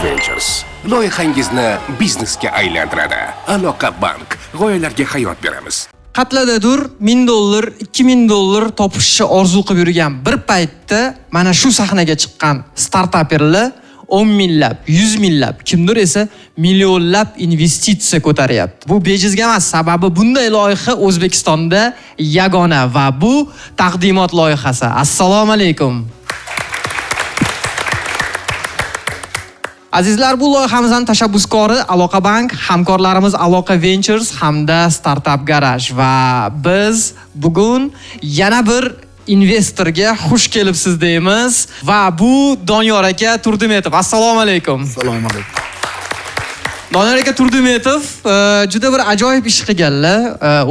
Ventures loyihangizni biznesga aylantiradi. Aloqa bank g'oyalarga hayot beramiz. Qatladadur $1000, $2000 topishni orzu qilib yurgan bir paytda mana shu sahnaga chiqqan startaperlar 10 minglab, 100 minglab, kimdir esa millionlab investitsiya ko'taryapti. Bu bejizga emas, sababi bunday loyiha O'zbekistonda yagona va bu taqdimot loyihasi. Assalomu alaykum. Azizlar, bu loyihamizning tashabbuskori Aloqa Bank, hamkorlarimiz Aloqa Ventures hamda Startup Garage va biz bugun yana bir investorga xush kelibsiz deymiz va bu Doniyor aka Turdimetov. Assalomu alaykum. Assalomu alaykum. Doniyor aka Turdimetov juda bir ajoyib ish qilganlar.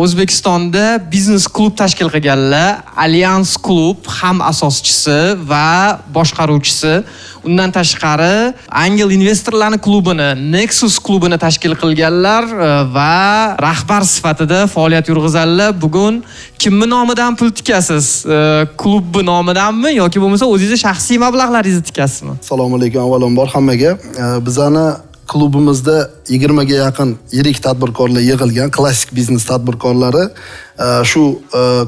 O'zbekistonda biznes klub tashkil qilganlar. Alliance Klub ham asoschisi va boshqaruvchisi. Undan tashqari Angel investorlarning klubini, Nexus klubini tashkil qilganlar va rahbar sifatida faoliyat yurg'izganlar. Bugun kimning nomidan pul tikasiz? Klubning nomidanmi yoki bo'lmasa o'zingiz shaxsiy mablag'laringizni tikasizmi? Assalomu alaykum avvalambor hammaga. Bizani klubimizda 20 ga yaqin yirik tadbirkorlar yig'ilgan, klassik biznes tadbirkorlari shu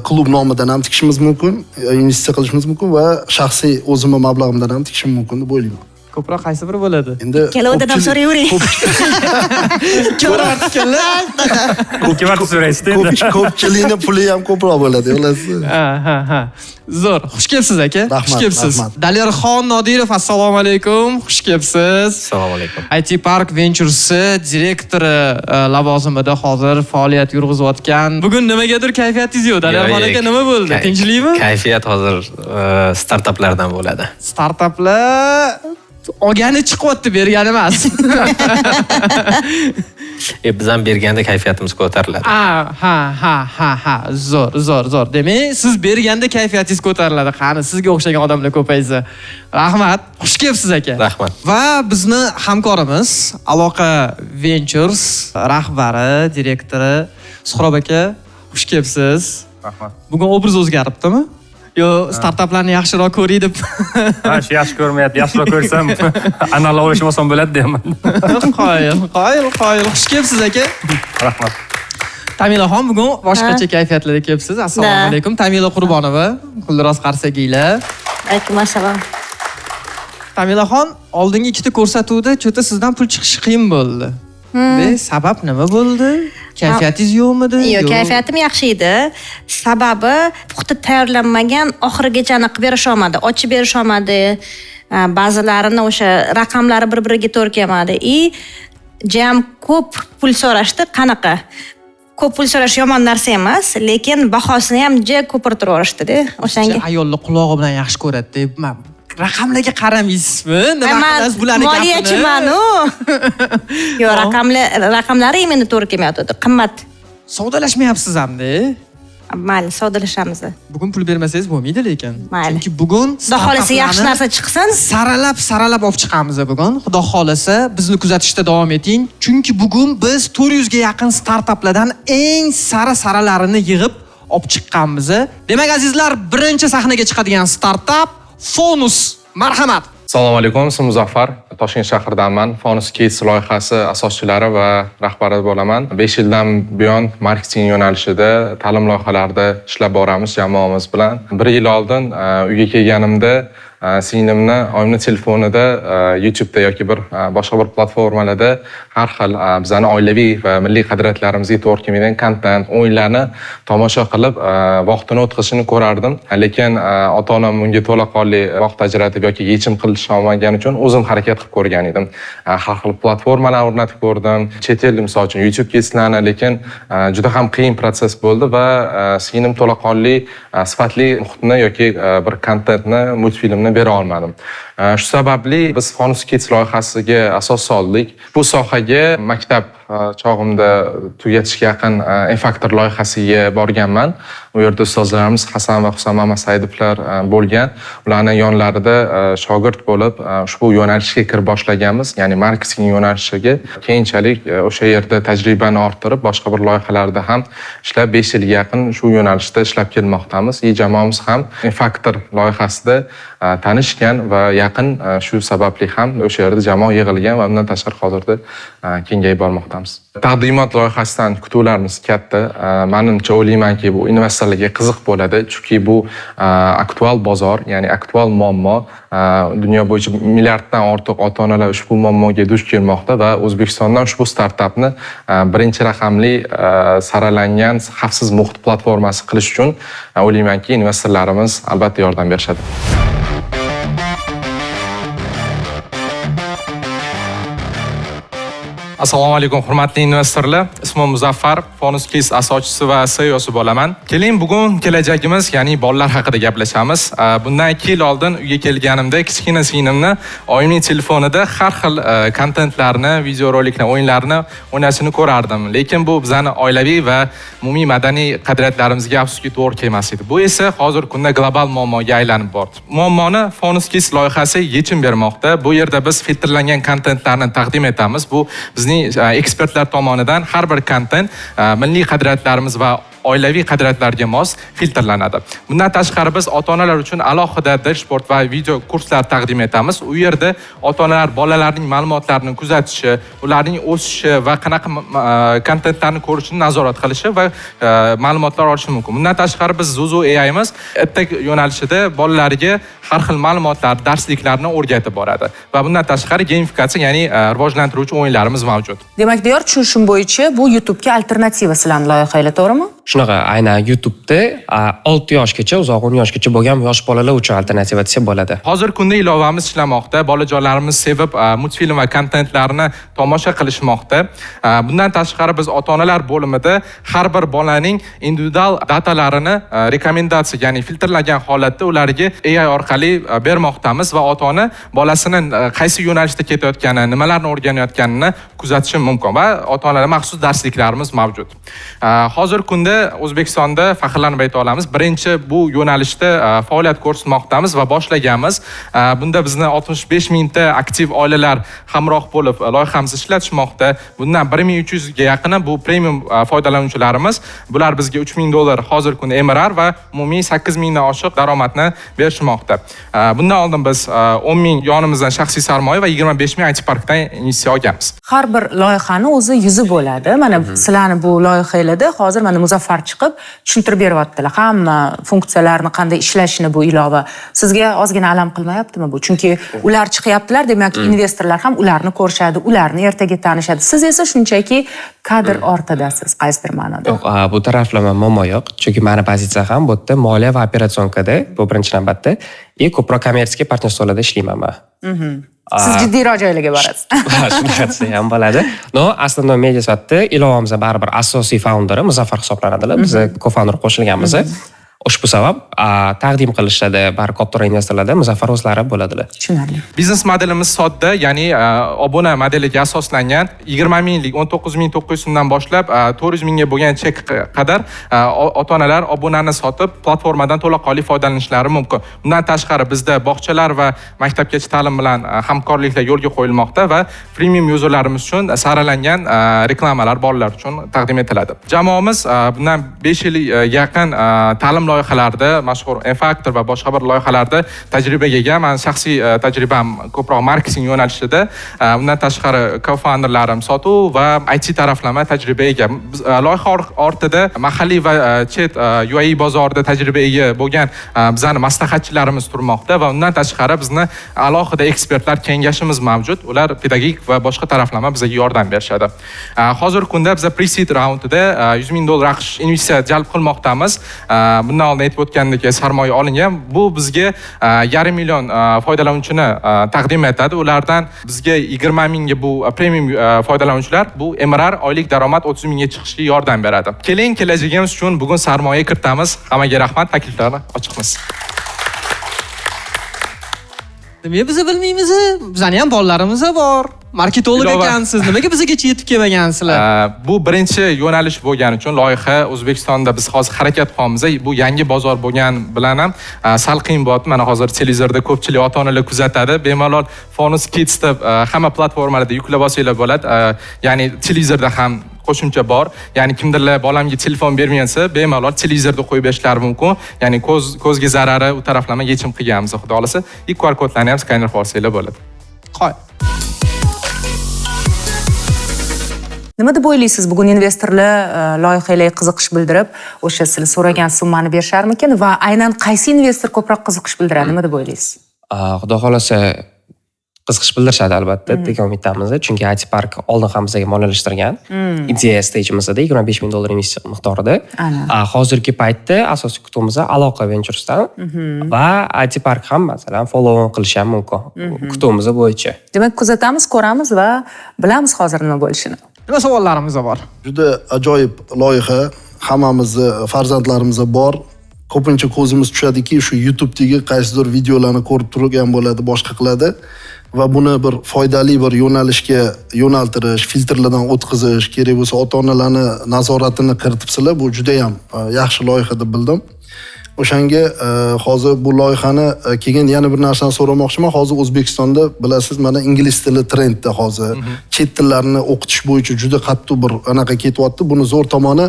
klub nomidan ham tikishimiz mumkin, investitsiya qilishimiz mumkin va shaxsiy o'zimning mablag'imdan ham tikishim mumkin deb o'ylayman. Ko'proq qaysi biri bo'ladi? Endi Ikkalovidan so'rayvering. Ikki marta so'raysiz endi. Ko'pchilikning puli ham ko'proq bo'ladi, bilasiz. Ha. Zo'r. Xush kelibsiz aka. Xush kelibsiz. Rahmat. Dalyorxon Nodirov, assalomu alaykum. Xush kelibsiz. Assalomu alaykum. IT Park Ventures direktori lavozimida hozir faoliyat yurg'izayotgan. Bugun nimagadir kayfiyatingiz yo'q. Dalyorxon aka, nima bo'ldi? Tinchlikmi? Kayfiyat hozir startaplardan bo'ladi. Startaplar olgani chiqyapti, bergani emas. Biz ham berganda kayfiyatimiz ko'tariladi. Ha. Zo'r. Demak, siz berganda kayfiyatingiz ko'tariladi. Qani, sizga o'xshagan odamlar ko'paysa. Rahmat. Xush kelibsiz aka. Rahmat. Va bizni hamkorimiz Aloqa Ventures rahbari, direktori Suhrob aka, xush kelibsiz. Rahmat. Bugun obraz o'zgaribdimi? Yo, startaplarni yaxshiroq ko'ray deb. Ha, shu yaxshi ko'rmayapti. Yaxshiroq ko'rsam, analiz olishim oson bo'ladi deyman. Qoyil. Xush kelibsiz aka. Rahmat. Tamilaxon bugun boshqacha kayfiyatlarda kelibsiz. Assalomu alaykum. Tamila Qurbonova, Guldiroz Qarsagiylar. Alaykum assalom. Tamilaxon, oldingi ikkita ko'rsatuvda cho'ta sizdan pul chiqishi qiyin bo'ldi. Sabab nima bo'ldi? Kayfiyatingiz yo'qmidi? Yo'q, kayfiyatim yaxshi edi. Sababi puxta tayyorlanmagan, oxirigacha qilib berish olmadi, ochib berish olmadi. Ba'zilarini o'sha raqamlari bir-biriga to'g'ri kelmadi. Jam ko'p pul so'rashdi. Qanaqa? Ko'p pul so'rash yomon narsa emas, lekin bahosini ham juda ko'pirtirib o'shanga. Ayollar qulog'i bilan yaxshi ko'radi. Raqamlarga qaramaysizmi? Nima qilasiz bularni gapini? Moliyachiman-u. Yo'q, raqamlari meni to'g'ri kelmayapti. Qimmat. Savdolashmayapsiz hamda. Mayli, savdolashamiz. Bugun pul bermasangiz bo'lmaydi lekin. Mayli. Chunki bugun Xudo xolasa yaxshi narsa chiqsin. Saralab olib chiqamiz bugun. Xudo xolasa bizni kuzatishda davom eting. Chunki bugun biz 400 ga yaqin startaplardan eng saralarini yig'ib olib chiqqanmiz. Demak azizlar, birinchi sahnaga chiqadigan startap Fonus. Marhamat. Assalomu alaykum, ismim Muzaffar. Toshkent shahridanman. Fonus Kids loyihasi asoschilari va rahbari bo'laman. 5 yildan buyon marketing yo'nalishida ta'lim loyihalarida ishlab boramiz jamoamiz bilan. 1 yil oldin uyga kelganimda singlimni oyimning telefonida YouTube'da yoki boshqa bir platformalarda har xil bizning oilaviy va milliy qadriyatlarimizga to'g'ri kelmaydigan kontent, o'yinlarni tomosha qilib vaqtini o'tkazishini ko'rardim. Lekin ota-onam unga to'laqonli vaqt ajratib yoki yechim qilish olmagani uchun o'zim harakat qilib ko'rgan edim. Har xil platformalar o'rnatib ko'rdim. Chet el, misol uchun YouTube keyslarni, lekin juda ham qiyin proses bo'ldi va singlim to'laqonli sifatli muhitni yoki bir kontentni, multfilmni bera olmadim. Shu sababli biz Fonus Kids loyihasiga asos soldik. Bu sohaga maktab chog'imda tugatishga yaqin Infactor loyihasiga borganman. U yerda ustozlarimiz Hasan va Husan Mamasaidovlar bo'lgan. Ularning yonlarida shogird bo'lib, ushbu yo'nalishga kirib boshlaganmiz, ya'ni marketing yo'nalishiga. Keyinchalik o'sha yerda tajribani orttirib, boshqa bir loyihalarda ham ishlab 5 yilga yaqin shu yo'nalishda ishlab kelmoqdamiz. Jamoamiz ham Infactor loyihasida tanishgan va yaqin shu sababli ham o'sha yerda jamoa yig'ilgan va undan tashqari hozirda kengayib bormoqdamiz. Taqdimot loyihasidan kutuvlarimiz katta. Menimcha o'ylaymanki, bu investorlarga qiziq bo'ladi, chunki bu aktual bozor, ya'ni aktual muammo. Dunyo bo'yicha milliarddan ortiq ota-onalar ushbu muammoga duch kelmoqda va O'zbekistondan ushbu startapni birinchi raqamli saralangan xavfsiz muhit platformasi qilish uchun o'ylaymanki, investorlarimiz albatta yordam berishadi. Assalomu alaykum hurmatli investorlar. Ismim Muzaffar, Fonus Kids asoschisi va CEOsi bo'laman. Keling, bugun kelajagimiz, ya'ni bolalar haqida gaplashamiz. Bundan 2 yil oldin uyga kelganimda kichkina singlimni oyimning telefonida har xil kontentlarni, videoroliklarni, o'yinlarni o'ynashini ko'rardim. Lekin bu bizning oilaviy va umumiy madaniy qadriyatlarimizga afsuski to'g'ri kelmas edi. Bu esa hozirgi kunda global muammoga aylanib bordi. Muammoni Fonus Kids loyihasi yechim bermoqda. Bu yerda biz filtrlangan kontentlarni taqdim etamiz. Bu bizning ekspertlar tomonidan har bir kontent milliy qadriyatlarimiz va oilaviy qadriyatlarga mos filtrlanadi. Bundan tashqari biz ota-onalar uchun alohida dashbord va video kurslar taqdim etamiz. U yerda ota-onalar bolalarning ma'lumotlarini kuzatishi, ularning o'sishi va qanaqa kontentlarni ko'rishini nazorat qilishi va ma'lumotlar olishi mumkin. Bundan tashqari biz Zuzu AI'miz edtech yo'nalishida bolalarga har xil ma'lumotlar, darsliklarni o'rgatib boradi. Va bundan tashqari gamifikatsiya, ya'ni rivojlantiruvchi o'yinlarimiz mavjud. Demak, diyor tushunishim bo'yicha bu YouTube'ga alternativa sizlarning loyihangiz, to'g'rimi? Shunaqa, aynan YouTube'da 6 yoshgacha, uzoq 10 yoshgacha bo'lgan yosh bolalar uchun alternativa desa bo'ladi. Hozirgi kunda ilovamiz ishlamoqda. Bolajonlarimiz sevib multfilm va kontentlarni tomosha qilishmoqda. Bundan tashqari biz ota-onalar bo'limida har bir bolaning individual datalarini rekomendatsiya, ya'ni filtrlangan holatda ularga AI orqali bermoqdamiz va ota-ona bolasining qaysi yo'nalishda ketayotgani, nimalarni o'rganayotganini kuzatishi mumkin va ota-onalar maxsus darsliklarimiz mavjud. Hozirgi kunda O'zbekistonda faxrlanib ayta olamiz, birinchi bu yo'nalishda faoliyat ko'rsatmoqdamiz va boshlaganmiz. Bunda bizni 65 mingta aktiv oilalar hamroh bo'lib loyihamizni ishlatishmoqda. Bundan 1300 ga yaqini bu premium foydalanuvchilarimiz. Bular bizga $3000 hozirgi kunda MRR va umumiy 8000 dan oshiq daromadni berishmoqda. Bundan oldin biz 10 ming yonimizdan shaxsiy sarmoya va 25 ming IT parkdan investitsiya olganmiz. Har bir loyihaning o'zi yuzi bo'ladi. Mana sizlarning bu loyihalarda hozir mana Muzaffar chiqib tushuntirib beryaptilar. Hamma funksiyalarni qanday ishlashini bu ilova. Sizga ozgina alam qilmayaptimi bu? Chunki ular chiqyaptilar, demak investorlar ham ularni ko'rishadi, ularni ertaga tanishadi. Siz esa shunchaki kadr ortidasiz, qaysidir ma'noda. Yo'q, bu taraflama muammo yo'q. Chunki meni pozitsiya ham bu yerda moliya va operatsionkada, bu birinchi navbatda, ko'proq kommersiya partnerliklarda ishlayman men. Siz jiddiyroq joylarga borasiz. Shunaqa desa ham bo'ladi. No, aslida media sifatida ilovamizning baribir asosiy founderi Muzaffar hisoblanadilar. Biz co-founder qo'shilganmiz. Ushbu sabab taqdim qilishadi baribir katta investorlarda Muzaffar o'zlari bo'ladilar. Tushunarli. Biznes modelimiz sodda, ya'ni obuna modeliga asoslangan. 20 minglik 19900 so'mdan boshlab 400 mingga bo'lgan chek qadar ota-onalar obunani sotib platformadan to'laqonli foydalanishlari mumkin. Bundan tashqari bizda bog'chalar va maktabgacha ta'lim bilan hamkorliklar yo'lga qo'yilmoqda va premium yuzerlarimiz uchun saralangan reklamalar bolalar uchun taqdim etiladi. Jamoamiz bundan 5 yil yaqin ta'lim loyihalarida, mashhur Infactor va boshqa bir loyihalarda tajribaga ega. Men shaxsiy tajribam ko'proq marketing yo'nalishida, undan tashqari co-founderlarim sotuv va IT taraflama tajribaga ega. Loyiha ortida mahalliy va chet UAE bozorida tajribaga ega bo'lgan bizning maslahatchilarimiz turmoqda va undan tashqari bizni alohida ekspertlar kengashimiz mavjud. Ular pedagogik va boshqa taraflama bizga yordam berishadi. Hozirgi kunda biz pre-seed raundida $100,000 AQSh investitsiya jalb qilmoqdamiz. Bundan oldin aytib o'tgandek sarmoya olingan. Bu bizga 500 million foydalanuvchini taqdim etadi. Ulardan bizga 20 mingga bu premium foydalanuvchilar, bu MRR oylik daromad 30 mingga chiqishga yordam beradi. Keling, kelajagimiz uchun bugun sarmoya kiritamiz. Hammaga rahmat, takliflarni ochiqmiz. Nimaga biz bilmaymiz? Bizning ham bolalarimiz bor. Marketolog ekansiz, nimaga bizgacha yetib kelmagansizlar? Bu birinchi yo'nalish bo'lgani uchun loyiha O'zbekistonda biz hozir harakat qilamiz. Bu yangi bozor bo'lgan bilan ham sal qiyin bo'lyapti. Mana hozir televizorda ko'pchilik ota-onalar kuzatadi. Bemalol Fonus Kids deb hamma platformalarda yuklab olsanglar bo'ladi. Ya'ni televizorda ham qo'shimcha bor. Ya'ni kimdirlar bolamga telefon bermaysa, bemalol televizorda qo'yib berishlari mumkin. Ya'ni ko'zga zarari u taraflama yechim qilganmiz, xudo xolasa. QR kodlarni ham skaner qilib olsanglar bo'ladi. Qo'y. Nima deb o'ylaysiz, bugun investorlar loyihalarga qiziqish bildirib, o'sha siz so'ragan summani berisharmikin va aynan qaysi investor ko'proq qiziqish bildiradi, nima deb o'ylaysiz? Xudo xolasa qiziqish bildirishadi albatta, degan umiddamiz. Chunki IT Park oldin ham bizga moliyalashtirgan. Ideya stage'imizda $25,000 investitsiya miqdorida. Hozirgi paytda asosiy kutuvimiz Aloqa Ventures'dan va IT Park ham masalan follow on qilishi ham mumkin. Kutuvimiz bo'yicha. Demak, kuzatamiz, ko'ramiz va bilamiz hozir nima bo'lishini. Nima savollarimiz bor? Juda ajoyib loyiha, hammamizni farzandlarimizda bor. Ko'pincha ko'zimiz tushadiki, shu YouTube'dagi qaysidir videolarni ko'rib turgan bo'ladi, boshqa qiladi va buni bir foydali bir yo'nalishga yo'naltirish, filtrlardan o'tkazish kerak bo'lsa, ota-onalarni nazoratini kiritibsizlar. Bu juda ham yaxshi loyiha deb bildim. O'shanga hozir bu loyihani keyin yana bir narsani so'ramoqchiman. Hozir O'zbekistonda bilasiz, mana ingliz tili trendda hozir. Chet tillarini o'qitish bo'yicha juda qattiq bir anaqa ketyapti. Buni zo'r tomoni,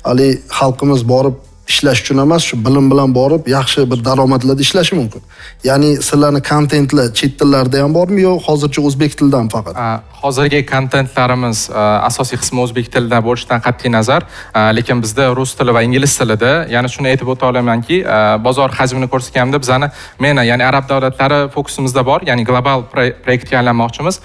hali xalqimiz borib ishlash uchun emas, shu bilim bilan borib yaxshi bir daromadlarda ishlashi mumkin. Ya'ni sizlarni kontentlar chet tillarda ham bormi yo hozircha o'zbek tilidan faqat? Hozirgi kontentlarimiz asosiy qismi o'zbek tilida bo'lishidan qat'iy nazar, lekin bizda rus tili va ingliz tilida, ya'ni shuni aytib o'ta olamanki, bozor hajmini ko'rsatganimda bizani ya'ni arab davlatlari fokusimizda bor, ya'ni global proyektga aylanmoqchimiz.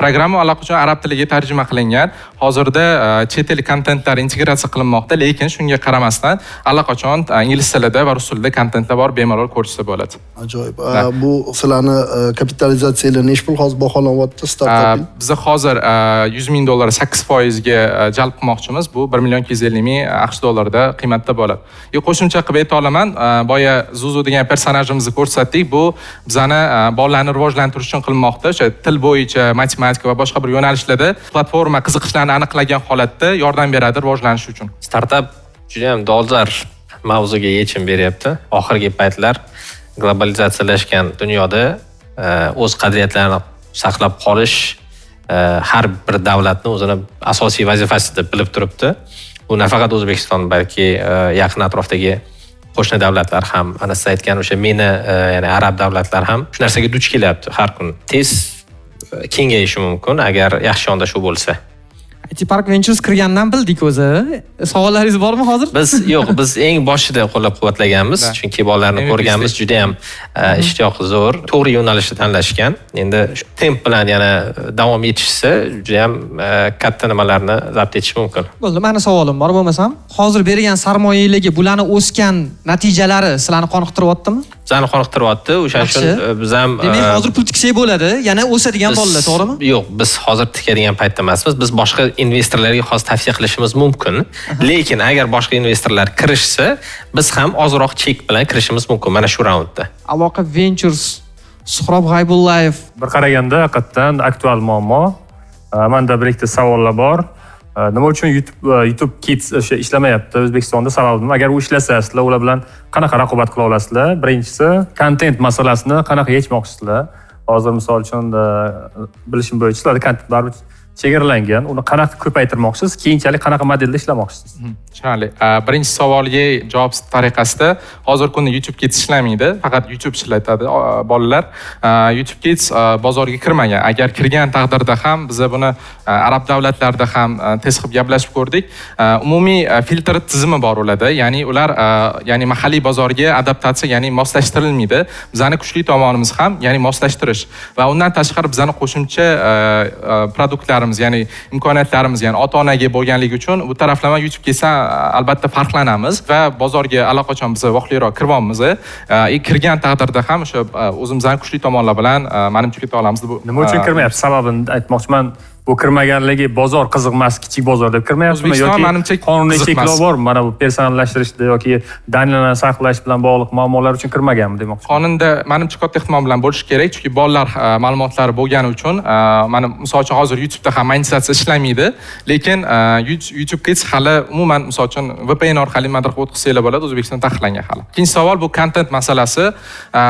Programma allaqachon arab tiliga tarjima qilingan. Hozirda chet el kontentlar integratsiya qilinmoqda, lekin shunga qaramasdan allaqachon ingliz tilida va rus tilida kontentlar bor, bemalol ko'rishsa bo'ladi. Ajoyib. Bu sizlarni kapitalizatsiyalar necha pul hozir baholanyapti startap? Biz hozir $100,000 8% ga jalb qilmoqchimiz. Bu $1,250,000 qiymatda bo'ladi. Qo'shimcha qilib ayta olaman, boya Zuzu degan personajimizni ko'rsatdik. Bu bizani bolalarni rivojlantirish uchun qilinmoqda. O'sha til bo'yicha, matematika va boshqa bir yo'nalishlarda platforma qiziqishlarini aniqlagan holatda yordam beradi rivojlanish uchun. Startap juda ham dolzarb mavzuga yechim beryapti. Oxirgi paytlar globalizatsiyalashgan dunyoda o'z qadriyatlarini saqlab qolish har bir davlatning o'zini asosiy vazifasi deb bilib turibdi. Bu nafaqat O'zbekiston, balki yaqin atrofdagi qo'shni davlatlar ham, ana siz aytgan o'sha ya'ni arab davlatlar ham shu narsaga duch kelyapti har kun. Tez kengayishi mumkin agar yaxshi yondashuv bo'lsa. IT Park Ventures kirgandan bildik o'zi. Savollaringiz bormi hozir? Biz eng boshida qo'llab-quvvatlaganmiz, chunki bolalarni ko'rganmiz, juda ham ishtiyoqi zo'r, to'g'ri yo'nalishni tanlashgan. Endi shu temp bilan yana davom etishsa, juda ham katta nimalarni zabt etish mumkin. Bo'ldi, meni savolim bor bo'lmasam, hozir bergan sarmoyalarga bularni o'sgan natijalari sizlarni qoniqtiryaptimi? Bizani qoniqtiryapti. O'shaning uchun biz ham demak, hozir pul tiksak bo'ladi, yana o'sadigan bolalar, to'g'rimi? Yo'q, biz hozir tikadigan paytda emasmiz. Biz boshqa investorlarga xos tavsiya qilishimiz mumkin. Lekin agar boshqa investorlar kirishsa, biz ham ozroq chek bilan kirishimiz mumkin mana shu raundda. Aloqa Ventures, Suhrob G'aybullayev. Bir qaraganda haqiqatan aktual muammo. Menda bir ikkita savollar bor. Nima uchun YouTube Kids o'sha ishlamayapti O'zbekistonda? Sababi nima? Agar u ishlasa, sizlar ular bilan qanaqa raqobat qila olasizlar? Birinchisi, kontent masalasini qanaqa yechmoqchisizlar? Hozir misol uchun bilishim bo'yicha sizlarda kontent baribir chegaralangan. Uni qanaqa ko'paytirmoqchisiz? Keyinchalik qanaqa modelda ishlamoqchisiz? Tushunarli. Birinchi savolga javob tariqasida hozir kunda YouTube Kids ishlamaydi, faqat YouTube ishlatadi bolalar. YouTube Kids bozorga kirmagan. Agar kirgan taqdirda ham biz buni arab davlatlarida ham test qilib gaplashib ko'rdik. Umumiy filtr tizimi bor ularda, ya'ni ular ya'ni mahalliy bozorga adaptatsiya, ya'ni moslashtirilmaydi. Bizani kuchli tomonimiz ham, ya'ni moslashtirish va undan tashqari bizani qo'shimcha produktlarimiz, ya'ni imkoniyatlarimiz, ya'ni ota-onaga bo'lganligi uchun bu taraflama YouTube Kidsdan albatta farqlanamiz va bozorga allaqachon biz vaqtliroq kiryapmiz. Kirgan taqdirda ham o'sha o'zimizning kuchli tomonlar bilan manimcha keta olamiz. Nima uchun kirmayapti? Sababini aytmoqchiman. bu kirmaganligi bozor qiziq emas, kichik bozor deb kirmayaptimi O'zbekiston menimcha qonuniy qiziq emas. cheklov bormi? Mana bu personallashtirishda yoki danlalarni saqlash bilan bog'liq muammolar uchun kirmaganmi demoqchi. Qonunda menimcha katta ehtimol bilan bo'lishi kerak, chunki bolalar ma'lumotlari bo'lgani uchun, mana misol uchun hozir YouTube'da ham monetizatsiya ishlamaydi, lekin YouTube Kids hali umuman misol uchun VPN orqali nimadir qilib o'tkazsanglar bo'ladi, O'zbekistonda taqiqlangan hali. Ikkinchi savol bu content masalasi.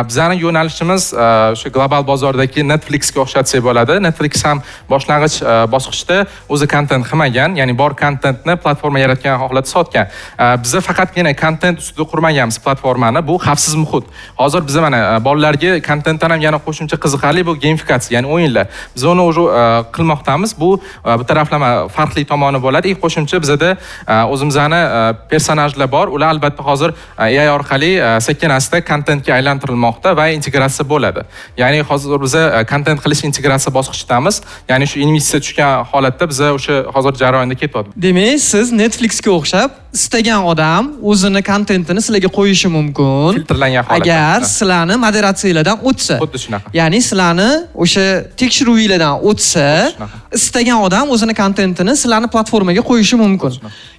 Bizning yo'nalishimiz shu global bozordagi Netflixga o'xshatsak bo'ladi. Netflix ham boshlang'ich bosqichda o'zi content qilmagan, ya'ni bor contentni platforma yaratgan holatda sotgan. Biz faqatgina content ustida qurmaganmiz platformani, bu xavfsiz muhit. Hozir biz mana bolalarga contentdan ham yana qo'shimcha qiziqarli bu gamifikatsiya, ya'ni o'yinlar. Biz uni o'zi qilmoqdamiz. Bu taraflama farqli tomoni bo'ladi. Qo'shimcha bizda o'zimizning personajlar bor. Ular albatta hozir AI orqali sekin-asta contentga aylantirilmoqda va integratsiya bo'ladi. Ya'ni hozir biz content qilish integratsiya bosqichidamiz. Ya'ni shu investitsiya tushgan holatda biz o'sha hozir jarayonda ketyapmiz. Demak, siz Netflixga o'xshab istagan odam o'zini kontentini sizlarga qo'yishi mumkin. Filtrlangan holatda. Agar sizlarni moderatsiyalardan o'tsa. Xuddi shunaqa. Ya'ni sizlarni o'sha tekshiruvlardan o'tsa, istagan odam o'zini kontentini sizlarni platformaga qo'yishi mumkin.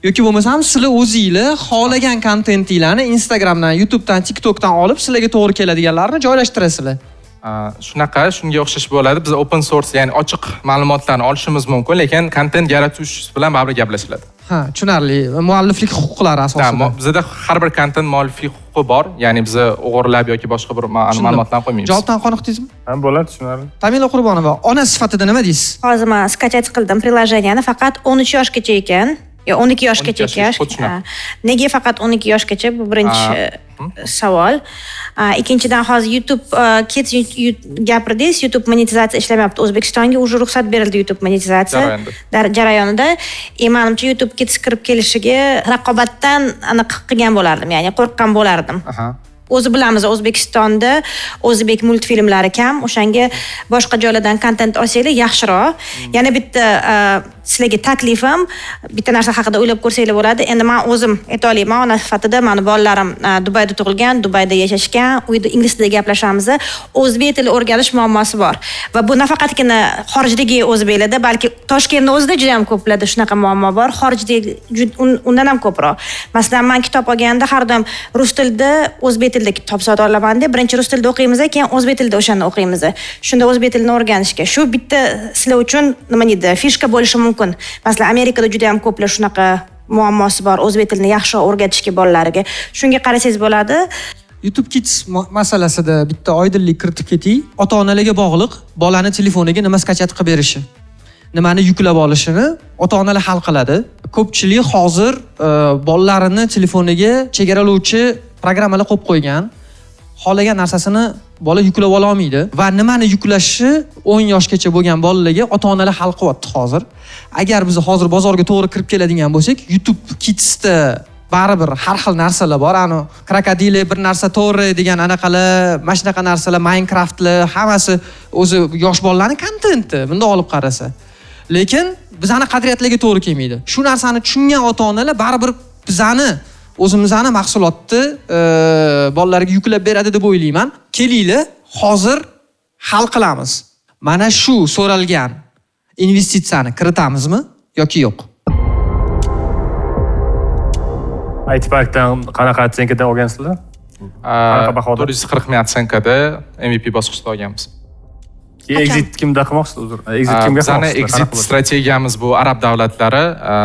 Yoki bo'lmasam sizlar o'zingizlar xohlagan kontentinglarni Instagramdan, YouTubedan, TikTokdan olib sizlarga to'g'ri keladiganlarni joylashtirasizlar. Shunaqa, shunga o'xshash bo'ladi. Biz open source, ya'ni ochiq ma'lumotlarni olishimiz mumkin, lekin kontent yaratuvchi bilan baribir gaplashiladi. Ha, tushunarli. Mualliflik huquqlari asosida. Bizda har bir kontent mualliflik huquqi bor, ya'ni biz o'g'irlab yoki boshqa bir ma'lumotlarni qo'ymaymiz. Javobdan qoniqdingizmi? Ha, bo'ladi, tushunarli. Tamila Qurbonova, ona sifatida nima deysiz? Hozir men skachat qildim приложениeni, faqat 13 yoshgacha ekan. Yo 12 yoshgacha ekan. Nega faqat 12 yoshgacha? Bu birinchi savol. Ikkinchidan hozir YouTube Kids gapirdingiz, YouTube monetizatsiya ishlamayapti. O'zbekistonga уже ruxsat berildi YouTube monetizatsiya jarayonida. Menimcha YouTube Kids kirib kelishiga raqobatdan aniq qilgan bo'lardim, ya'ni qo'rqgan bo'lardim. O'zi bilamiz, O'zbekistonda o'zbek multfilmlari kam, o'shanga boshqa joylardan kontent olsanglar yaxshiroq. Yana bitta sizlarga taklifim, bitta narsa haqida o'ylab ko'rsanglar bo'ladi. Endi men o'zim ayta olaman, ona sifatida meni bolalarim Dubayda tug'ilgan, Dubayda yashashgan, uyda ingliz tilida gaplashamiz. O'zbek tili o'rganish muammosi bor. Va bu nafaqatgina xorijdagi o'zbeklarda, balki Toshkentning o'zida juda ham ko'plarda shunaqa muammo bor. Xorijda undan ham ko'proq. Masalan, men kitob olganda har doim rus tilida, o'zbek tilida kitob sota olaman deb, birinchi rus tilida o'qiymiz, keyin o'zbek tilida o'shani o'qiymiz. Shunda o'zbek tilini o'rganishga. Shu bitta sizlar uchun nima deydi, fishka bo'lishi mumkin. Masalan, Amerikada juda ham ko'plar shunaqa muammosi bor, o'zbek tilini yaxshi o'rgatishga bolalariga. Shunga qarasangiz bo'ladi. YouTube Kids masalasida bitta oydinlik kiritib ketaylik. Ota-onalarga bog'liq bolani telefoniga nima skachat qilib berishi, nimani yuklab olishini ota-onalar hal qiladi. Ko'pchilik hozir bolalarini telefoniga chegaralovchi programmalar qo'yib qo'ygan. Xohlagan narsasini bola yuklab ola olmaydi va nimani yuklashi 10 yoshgacha bo'lgan bolalarga ota-onalar hal qilyapti hozir. Agar biz hozir bozorga to'g'ri kirib keladigan bo'lsak, YouTube Kidsda baribir har xil narsalar bor. Ani krokodillar bir narsa to'g'ri degan anaqalar, mana shunaqa narsalar, Minecraftlar, hammasi o'zi yosh bolalarning kontenti, bunda olib qarasa. Lekin bizani qadriyatlarga to'g'ri kelmaydi. Shu narsani tushungan ota-onalar baribir bizani o'zimizning mahsulotni bolalarga yuklab beradi deb o'ylayman. Kelinglar, hozir hal qilamiz. Mana shu so'ralgan investitsiyani kiritamizmi yoki yo'q? IT Parkdan qanaqa otsyenkadan olgansizlar? Qanaqa bahoda? 440 ming otsyenkada MVP bosqichida olganmiz. Exit kimda qilmoqchisiz o'zir? Exit kimga qilmoqchisiz? Bizning exit strategiyamiz bu arab davlatlari.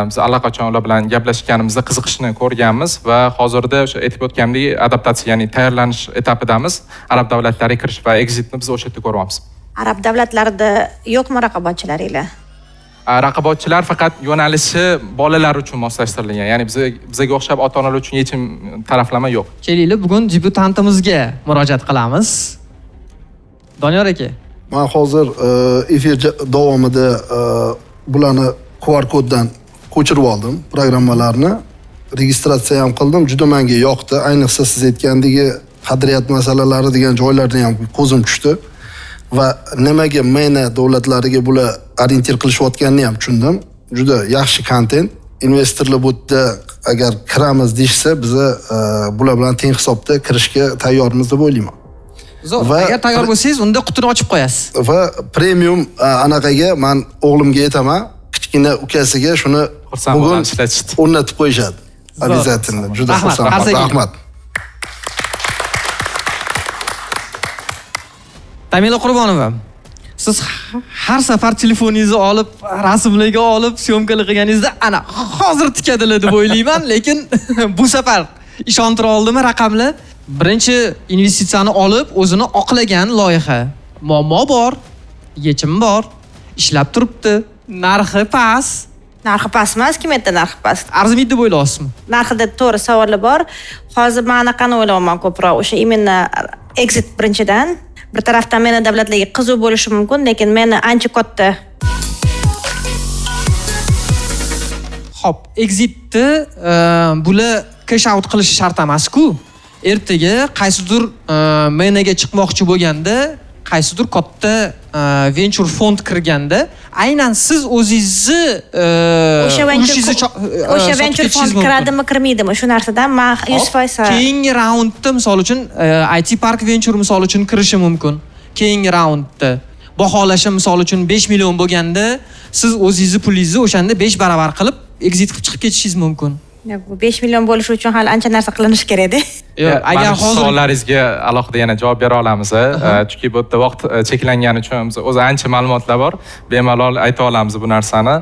Biz allaqachon ular bilan gaplashganimizda qiziqishni ko'rganmiz va hozirda o'sha aytib o'tgandek adaptatsiya, ya'ni tayyorlanish etapidamiz. Arab davlatlariga kirish va exitni biz o'sha yerda ko'ryapmiz. Arab davlatlarida yo'qmi raqobatchilaringlar? Raqobatchilar faqat yo'nalishi bolalar uchun moslashtirilgan. Ya'ni bizga o'xshab ota-onalar uchun yechim taraflama yo'q. Kelinglar, bugun debyutantimizga murojaat qilamiz. Doniyor aka, men hozir efir davomida bularni QR koddan ko'chirib oldim, programmalarni. Registratsiya ham qildim. Juda menga yoqdi. Ayniqsa siz aytgandagi qadriyat masalalari degan joylardan ham ko'zim tushdi. Va nimaga meni davlatlariga bular orientir qilishayotganini ham tushundim. Juda yaxshi kontent. Investorlar bu yerda agar kiramiz deyshsa, biz bular bilan teng hisobda kirishga tayyormiz deb o'ylayman. Zo'r. Va Agar tayyor bo'lsangiz, unda qutini ochib qo'yasiz. va premium anaqaga men o'g'limga aytaman, kichkina ukasiga shuni Xursand bugun bo'ladi, ishlatishdi. o'rnatib qo'yishadi. Обязательно. Juda Rahmat, xursand. qarsak. Rahmat. Tamila Qurbonova, siz har safar telefoningizni olib, rasmlarga olib, syomkalar qilganingizda ana hozir tikadilar deb o'ylayman, lekin bu safar ishontira oldimi raqamlar? Birinchi investitsiyani olib, o'zini oqlagan loyiha. Muammo bor, yechim bor, ishlab turibdi, narxi past. Narxi past emas, kim aytdi narxi past? Arzimaydi deb o'ylaysizmi? Narxida to'g'ri savollar bor. Hozir men anaqani o'ylayapman ko'proq. O'sha imенно exit birinchidan. Bir tarafdan meni davlatlarga qiziq bo'lishi mumkin, lekin meni ancha katta. Xo'p, exitni bular cash out qilishi shart emas-ku. Ertaga qaysidir menaga chiqmoqchi bo'lganda, qaysidir katta venture fond kirganda, aynan siz o'zingizni o'sha venture fond kiradimi, kirmaydimi shu narsadan men 100%. Keyingi raundda misol uchun IT Park Venture misol uchun kirishi mumkin. Keyingi raundda baholashi misol uchun 5 million bo'lganda, siz o'zingizni pulingizni o'shanda 5 barobar qilib exit qilib chiqib ketishingiz mumkin. Bu 5 million bo'lishi uchun hali ancha narsa qilinishi kerak-da. Yo'q, agar hozir savollaringizga alohida yana javob bera olamiz. Chunki bu yerda vaqt cheklangani uchun biz o'zi ancha ma'lumotlar bor. Bemalol ayta olamiz bu narsani.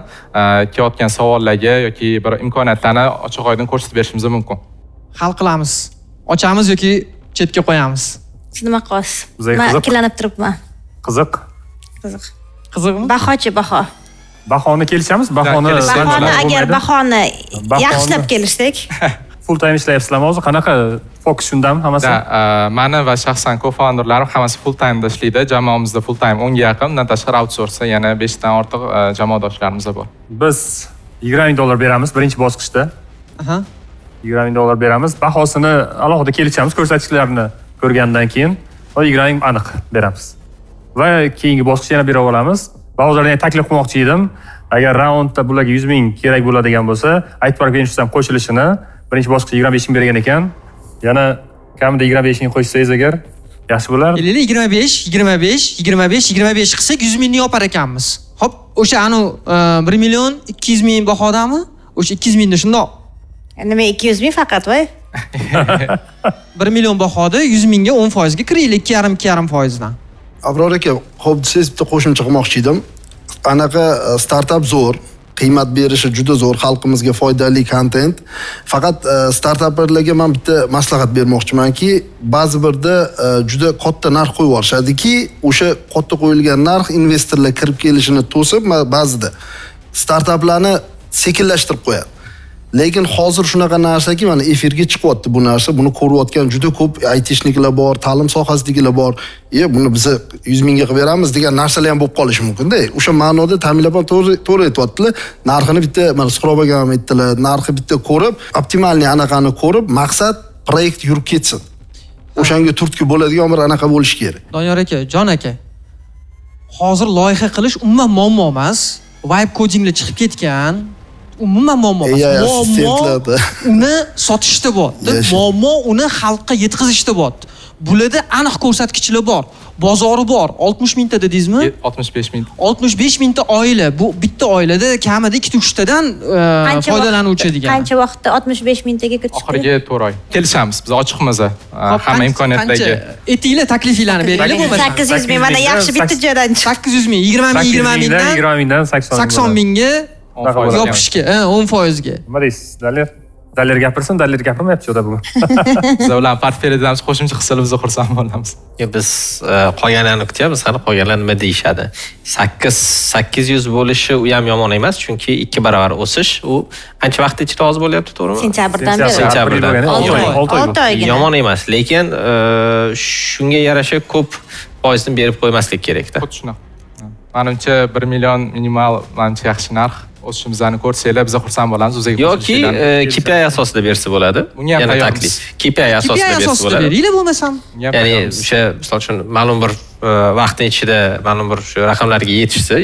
Kelayotgan savollarga yoki bir imkoniyatlarni ochiq-oydin ko'rsatib berishimiz mumkin. hal qilamiz. Ochamiz yoki chetga qo'yamiz. Siz nima qilasiz? Bizga Men qiziq. ikkilanib turibman. Qiziq. Qiziq. Qiziqmi? Bahochi baho. Bahoni kelishamiz. Bahoni Bahoni agar bahoni Bahoni- yaxshilab kelishsak, full time ishlayapsizlarmi hozir? Qanaqa fokus shundami hammasi? Mani va shaxsan co-founderlarim hammasi full time da ishlaydi. Jamoamizda full time 10 ga yaqin, undan tashqari outsource yana 5 dan ortiq jamoadoshlarimiz bor. Biz $20,000 beramiz birinchi bosqichda. Aha. $20,000 beramiz. Bahosini alohida kelishamiz ko'rsatkichlarini ko'rgandan keyin. O 20 aniq beramiz. Va keyingi bosqichda yana bera olamiz. Va hozir yana taklif qilmoqchi edim. Agar raundda bularga 100,000 kerak bo'ladigan bo'lsa, IT Park Ventures ham qo'shilishini birinchi bosqichda 25,000 bergan ekan. Yana kamida 25,000 qo'shsangiz agar yaxshi bo'lar. 25 qilsak 100 mingni yopar ekanmiz. Hop, o'sha 1 million 200 ming bahodami? O'sha 200 mingni shundoq. nima 200 ming faqat voy? 1 million bahoda 100 mingga 10% ga kiraylik, 2,5 dan. Abror aka, xo'p desangiz bitta qo'shimcha qilmoqchi edim. Anaqa startap zo'r, qiymat berishi juda zo'r, xalqimizga foydali kontent. Faqat startaperlarga men bitta maslahat bermoqchimanki, ba'zi birda juda katta narx qo'yib yuborishadiki, o'sha katta qo'yilgan narx investorlar kirib kelishini to'sib, ba'zida startaplarni sekinlashtirib qo'yadi. Lekin hozir shunaqa narsaki, mana efirga chiqyapti bu narsa, buni ko'rayotgan juda ko'p aytishniklar bor, ta'lim sohasidagilar bor. Buni biz 100 mingga qilib beramiz degan narsalar ham bo'lib qolishi mumkin-da. O'sha ma'noda Tamila ham to'g'ri aytibdilar. Narxini bitta mana Suhrobaga ham aytdilar, narxi bitta ko'rib, optimalniy anaqani ko'rib, maqsad proyekt yurib ketsin. O'shanga turtki bo'ladigan bir anaqa bo'lishi kerak. Doniyor aka, Jon aka. Hozir loyiha qilish umuman muammo emas. Vibe codinglar chiqib ketgan. Umuman muammo emas. Muammo uni sotishda bor. Muammo uni xalqqa yetkazishda bor. Bularda aniq ko'rsatkichlar bor. Bozori bor. 60 mingta dedingizmi? 65 ming. 65 mingta oila. Bu bitta oilada kamida 2-3 tadan foydalanuvchi degan. Qancha vaqtda 65 mingtaga ko'chib Oxirgi 4 oy. Kelishamiz, biz ochiqmiz hamma imkoniyatlarga. Aytinglar, taklifinglarni beringlar bo'lmasa. 800 ming, mana yaxshi bitta joydan chiqdi. 800 ming, 20 mingdan 80 mingga yopishga, 10% ga. Nima deysiz? Dallar gapirsin, dallar gapirmayapti jo'da bugun. Sizlar bilan portfeldan qo'shimcha qilsalar biz xursand bo'lamiz. Biz qolganlarni kutyapmiz, hali qolganlar nima deyishadi. 800 bo'lishi u ham yomon emas, chunki 2 barobar o'sish u qancha vaqt ichida hozir bo'lyapti, to'g'rimi? Sentyabrdan beri. Sentyabrdan. 6 oy. Yomon emas, lekin shunga yarasha ko'p foizini berib qo'ymaslik kerak-da. Xuddi shunaqa. Menimcha 1 million minimal menimcha yaxshi narx. O'sishimizni ko'rsanglar biz xursand bo'lamiz. O'ziga yoki KPI asosida bersa bo'ladi. Bunga ham yana tayyormiz. taklif. KPI asosida bersa bo'ladi. Beringlar bo'lmasam. Ya'ni o'sha misol uchun ma'lum bir vaqtning ichida ma'lum bir shu raqamlarga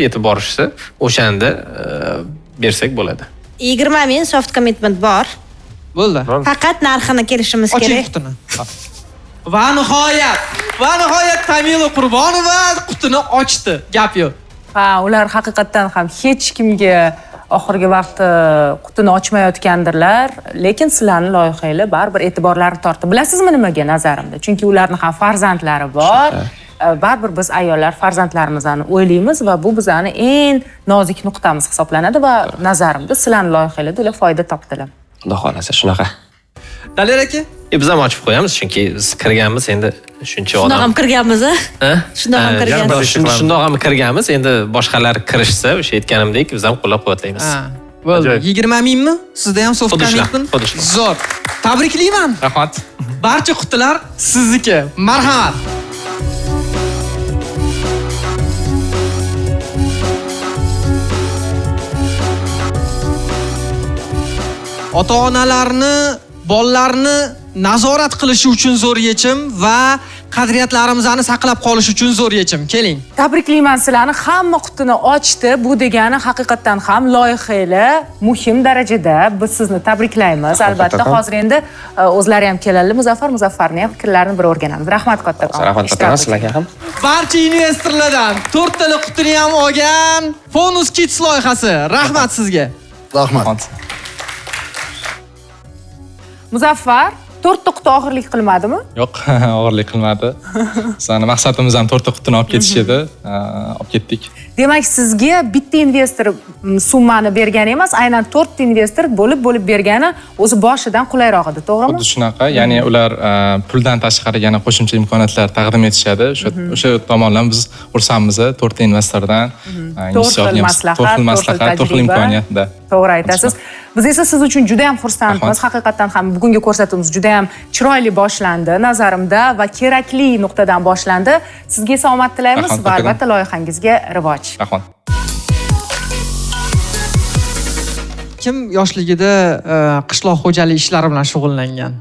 yetib borishsa, o'shanda bersak bo'ladi. 20 ming soft commitment bor. Bo'ldi. Faqat narxini kelishimiz Oching kerak. qutini. Va nihoyat Tamila Qurbonova qutini ochdi. Gap yo'q. Ha, ular haqiqatdan ham hech kimga oxirgi vaqtda qutini ochmayotgandirlar, lekin sizlarning loyihanglar baribir e'tiborlarini tortdi. Bilasizmi nimaga nazarimda? Chunki ularning ham farzandlari bor. Baribir biz ayollar farzandlarimizni o'ylaymiz va bu bizning eng nozik nuqtamiz hisoblanadi va nazarimda sizlarning loyihanglarda ular foyda topdilar. Xudo xolasa shunaqa. Daler aka? Biz ham ochib qo'yamiz, chunki biz kirganmiz, endi shuncha odam. Shundoq ham kirganmiz, a? Shundoq ham kirganmiz. Shundoq ham kirganmiz, endi boshqalar kirishsa, o'sha aytganimdek, biz ham qo'llab-quvvatlaymiz. Bo'ldi. 20 mingmi? Sizda ham soft connectmi? Zo'r. Tabriklayman. Rahmat. Barcha qutilar sizniki. Marhamat. Ota-onalarni, bolalarni nazorat qilishi uchun zo'r yechim va qadriyatlarimizni saqlab qolish uchun zo'r yechim. Keling. Tabriklayman sizlarni. Hamma qutini ochdi. Bu degani haqiqatdan ham loyihalar muhim darajada. Biz sizni tabriklaymiz. Albatta, hozir endi o'zlari ham keladi. Muzaffarning ham fikrlarini bir o'rganamiz. Rahmat kattakon. Rahmat kattakon sizlarga ham. Barcha investorlardan 4 tala qutini ham olgan Fonus Kids loyihasi. Rahmat sizga. Rahmat. Muzaffar 4 ta quti og'irlik qilmadimi? Yo'q, og'irlik qilmadi. Bizning maqsadimiz ham 4 ta qutini olib ketish edi. Olib ketdik. Demak, sizga bitta investor summani bergani emas, aynan 4 ta investor bo'lib bergani o'zi boshidan qulayroq edi, to'g'rimi? Xuddi shunaqa. Ya'ni ular puldan tashqari yana qo'shimcha imkoniyatlar taqdim etishadi. O'sha tomondan biz xursandmiz 4 ta investordan. 4 xil maslahat, 4 xil imkoniyatda. To'g'ri aytasiz. Biz esa siz uchun juda ham xursandmiz. Haqiqatan ham bugungi ko'rsatuvimiz juda ham chiroyli boshlandi nazarimda va kerakli nuqtadan boshlandi. Sizga esa omad tilaymiz va albatta loyihangizga rivoj. Rahmat. Kim yoshligida qishloq xo'jaligi ishlari bilan shug'ullangan?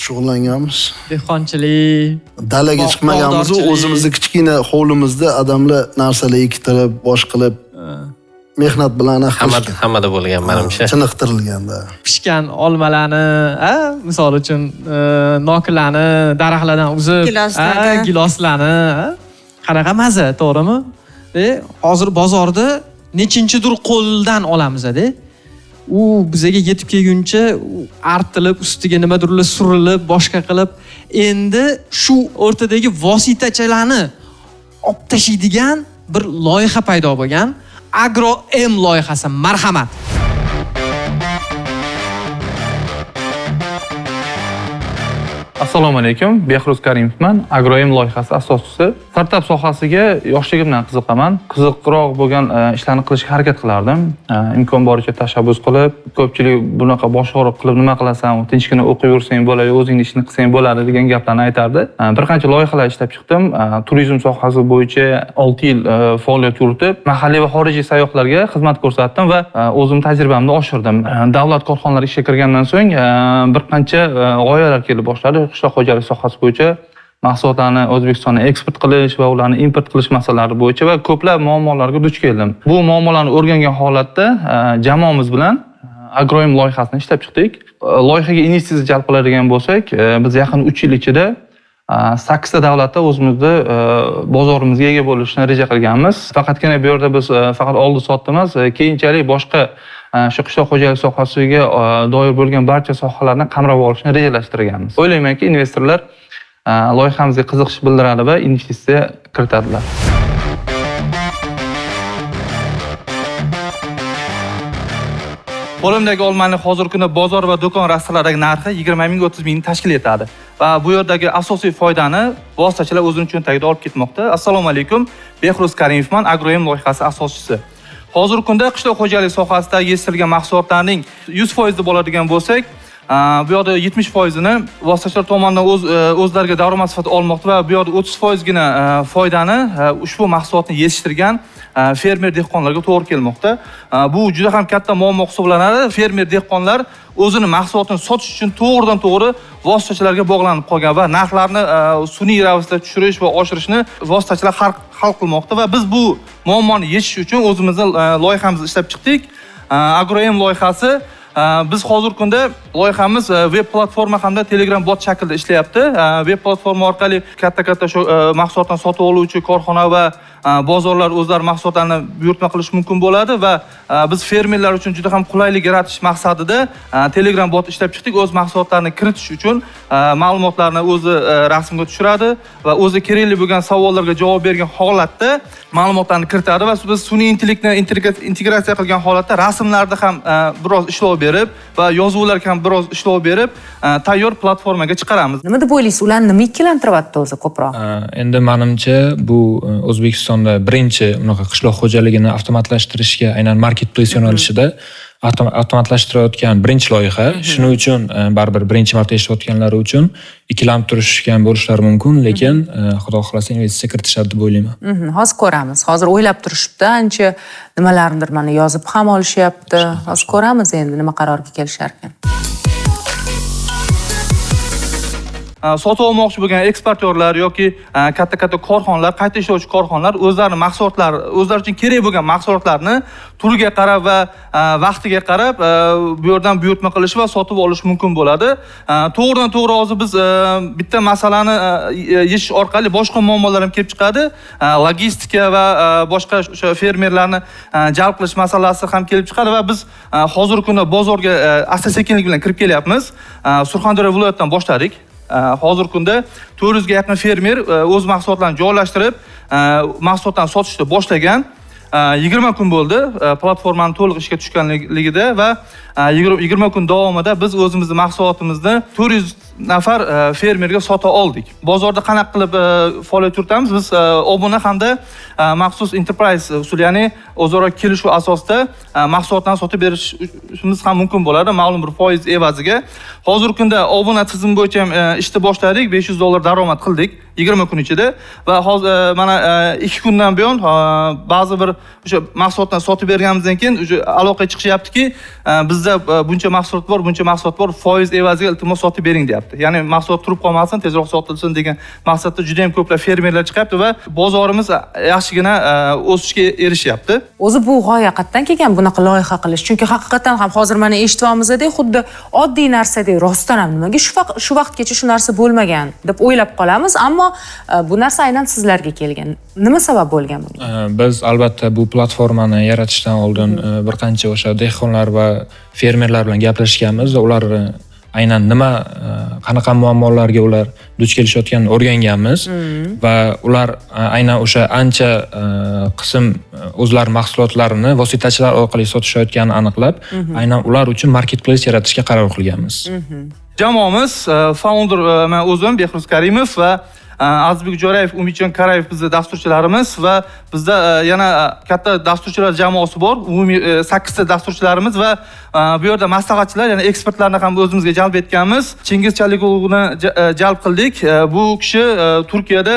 Shug'ullanganmiz. Dehqonchilik, dalaga chiqmaganmiz, o'zimizni kichkina hovlimizda odamlar narsalar ektirib, bosh qilib mehnat bilan hammada bo'lgan menimcha. Chiniqtirilganda. Pishgan olmalarni, misol uchun noklarni daraxtlardan uzib, giloslarni, qanaqa maza, to'g'rimi? Hozir bozorda nechinchidir qo'ldan olamiz-da. U bizga yetib kelguncha artilib, ustiga nimadirlar surilib, boshqa qilib, endi shu o'rtadagi vositachalarni olib tashlaydigan bir loyiha paydo bo'lgan. Agro M loyihasi. Marhamat. Assalomu alaykum. Behruz Karimovman, Agro M loyihasi asoschisi. Startap sohasiga yoshligimdan qiziqaman. Qiziqroq bo'lgan ishlarni qilishga harakat qilardim. Imkon boricha tashabbus qilib, ko'pchilik bunaqa bosh og'riq qilib nima qilasan, tinchgina o'qib yursang bo'ladi, o'zing ishni qilsang bo'ladi degan gaplarni aytardi. Bir qancha loyihalar ishlab chiqdim. Turizm sohasi bo'yicha 6 yil faoliyat yuritib, mahalliy va xorijiy sayyohlarga xizmat ko'rsatdim va o'zim tajribamni oshirdim. Davlat korxonalariga ishga kirgandan so'ng bir qancha g'oyalar kelib boshladi. Qishloq xo'jaligi sohasi bo'yicha mahsulotlarni O'zbekistonga eksport qilish va ularni import qilish masalalari bo'yicha va ko'plab muammolarga duch keldim. Bu muammolarni o'rgangan holatda jamoamiz bilan Agroim loyihasini ishlab chiqdik. Loyihaga investitsiya jalb qiladigan bo'lsak, biz yaqin 3 yil ichida 8 ta davlatda o'zimizni bozorimizga ega bo'lishni reja qilganmiz. Faqatgina bu yerda biz faqat oldi-sotdi emas, keyinchalik boshqa shu qishloq xo'jaligi sohasiga doir bo'lgan barcha sohalarni qamrab olishni rejalashtirganmiz. O'ylaymanki, investorlar loyihamizga qiziqish bildiradi va investitsiya kiritadilar. Qo'limdagi olmaning hozirgi kunda bozor va do'kon rastalaridagi narxi 20 ming 30 mingni tashkil etadi. Va bu yerdagi asosiy foydani vositachilar o'zining cho'ntagida olib ketmoqda. Assalomu alaykum. Behruz Karimovman, Agroim loyihasi asoschisi. Hozirgi kunda qishloq xo'jaligi sohasida yetishtirilgan mahsulotlarning 100% bo'ladigan bo'lsak, bu yoqda 70%ni vositachilar tomonidan o'zlariga daromad sifatida olmoqda va bu yoqda 30%gina foydani ushbu mahsulotni yetishtirgan fermer dehqonlarga to'g'ri kelmoqda. Bu juda ham katta muammo hisoblanadi. Fermer dehqonlar o'zini mahsulotini sotish uchun to'g'ridan to'g'ri vositachilarga bog'lanib qolgan va narxlarni sun'iy ravishda tushirish va oshirishni vositachilar hal qilmoqda va biz bu muammoni yechish uchun o'zimizning loyihamizni ishlab chiqdik. Agroim loyihasi Biz hozirgi kunda loyihamiz web platforma hamda Telegram bot shaklida ishlayapti. Web platforma orqali katta shu mahsulotlarni sotib oluvchi korxona va bozorlar o'zlari mahsulotlarni buyurtma qilish mumkin bo'ladi va biz fermerlar uchun juda ham qulaylik yaratish maqsadida Telegram bot ishlab chiqdik. O'z mahsulotlarini kiritish uchun ma'lumotlarni o'zi rasmga tushiradi va o'zi kerakli bo'lgan savollarga javob bergan holatda ma'lumotlarni kiritadi va biz sun'iy intellektni integratsiya qilgan holatda rasmlarda ham biroz ishlov berib va yozuvlarga ham biroz ishlov berib tayyor platformaga chiqaramiz. Nima deb o'ylaysiz? Ularni nima ikkilantiryapti o'zi ko'proq? Endi menimcha bu O'zbekistonda birinchi unaqa qishloq xo'jaligini avtomatlashtirishga aynan marketplace yo'nalishida avtomatlashtirayotgan birinchi loyiha. Shuning uchun baribir birinchi marta eshitayotganlari uchun ikkilanib turishgan bo'lishlari mumkin, lekin xudo xolasa investitsiya kiritishadi deb o'ylayman. Hozir ko'ramiz. Hozir o'ylab turishibdi, ancha nimalarnidir mana yozib ham olishyapti. Hozir ko'ramiz endi nima qarorga kelishar ekan. Sotib olmoqchi bo'lgan eksportyorlar yoki katta korxonalar, qayta ishlovchi korxonalar o'zlarining mahsulotlari, o'zlari uchun kerak bo'lgan mahsulotlarni turiga qarab va vaqtiga qarab bu yerdan buyurtma qilish va sotib olish mumkin bo'ladi. To'g'ridan-to'g'ri hozir biz bitta masalani yechish orqali boshqa muammolar ham kelib chiqadi. Logistika va boshqa o'sha fermerlarni jalb qilish masalasi ham kelib chiqadi va biz hozirgi kunda bozorga asta-sekinlik bilan kirib kelyapmiz. Surxondaryo viloyatidan boshladik. Hozirgi kunda 400 ga yaqin fermer o'z mahsulotlarini joylashtirib, mahsulotlarni sotishni boshlagan. 20 kun bo'ldi platformani to'liq ishga tushganligida va 20 kun davomida biz o'zimizning mahsulotimizni 400 nafar fermerga sota oldik. Bozorda qanaqa qilib faoliyat yuritamiz? Biz obuna hamda maxsus enterprise usuli, ya'ni o'zaro kelishuv asosida mahsulotlarni sotib berishimiz ham mumkin bo'ladi, ma'lum bir foiz evaziga. Hozirgi kunda obuna tizimi bo'yicha ham ishni boshladik, $500 daromad qildik 20 kun ichida va hozir mana 2 kundan buyon ba'zi bir o'sha mahsulotlarni sotib berganimizdan keyin o'sha aloqaga chiqishyaptiki, bizda buncha mahsulot bor, foiz evaziga iltimos sotib bering deyapti. Ya'ni mahsulot turib qolmasin, tezroq sotilsin degan maqsadda juda ham ko'plab fermerlar chiqyapti va bozorimiz yaxshigina o'sishga erishyapti. O'zi bu g'oya qayerdan kelgan bunaqa loyiha qilish? Chunki haqiqatan ham hozir mana eshityapmiz-da, xuddi oddiy narsadek, rostdan ham nimaga shu vaqtgacha shu narsa bo'lmagan deb o'ylab qolamiz, ammo bu narsa aynan sizlarga kelgan. Nima sabab bo'lgan bunga? Biz albatta bu platformani yaratishdan oldin bir qancha o'sha dehqonlar va fermerlar bilan gaplashganmiz va ular aynan qanaqa muammolarga ular duch kelishayotganini o'rganganmiz va ular aynan o'sha ancha qism o'zlari mahsulotlarini vositachilar orqali sotishayotganini aniqlab, aynan ular uchun marketplace yaratishga qaror qilganmiz. Jamoamiz founder men o'zim Behruz Karimov va Azizbek Jo'rayev, Umidjon Karayev bizning dasturchilarimiz va bizda yana katta dasturchilar jamoasi bor. Umumiy 8 ta dasturchilarimiz va bu yerda maslahatchilar, ya'ni ekspertlarni ham o'zimizga jalb etganmiz. Chingiz Chalikovni jalb qildik. Bu kishi Turkiyada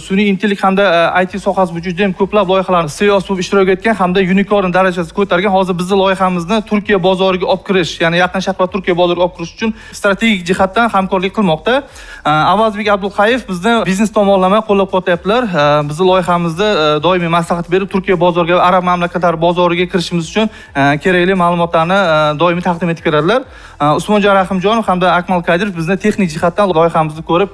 sun'iy intellekt hamda IT sohasida juda ham ko'plab loyihalarni CEO bo'lib ishtirok etgan hamda unicorn darajasiga ko'targan. Hozir bizning loyihamizni Turkiya bozoriga olib kirish, ya'ni Yaqin Sharq va Turkiya bozoriga olib kirish uchun strategik jihatdan hamkorlik qilmoqda. Avazbek Abdulxayev bizni biznes tomonlama qo'llab-quvvatlayaptilar. Bizning loyihamizda doimiy maslahat berib, Turkiya bozoriga va arab mamlakatlari bozoriga kirishimiz uchun kerakli ma'lumotlarni doimiy taqdim etib beradilar. Usmonjon Rahimjonov hamda Akmal Kadirov bizni texnik jihatdan loyihamizni ko'rib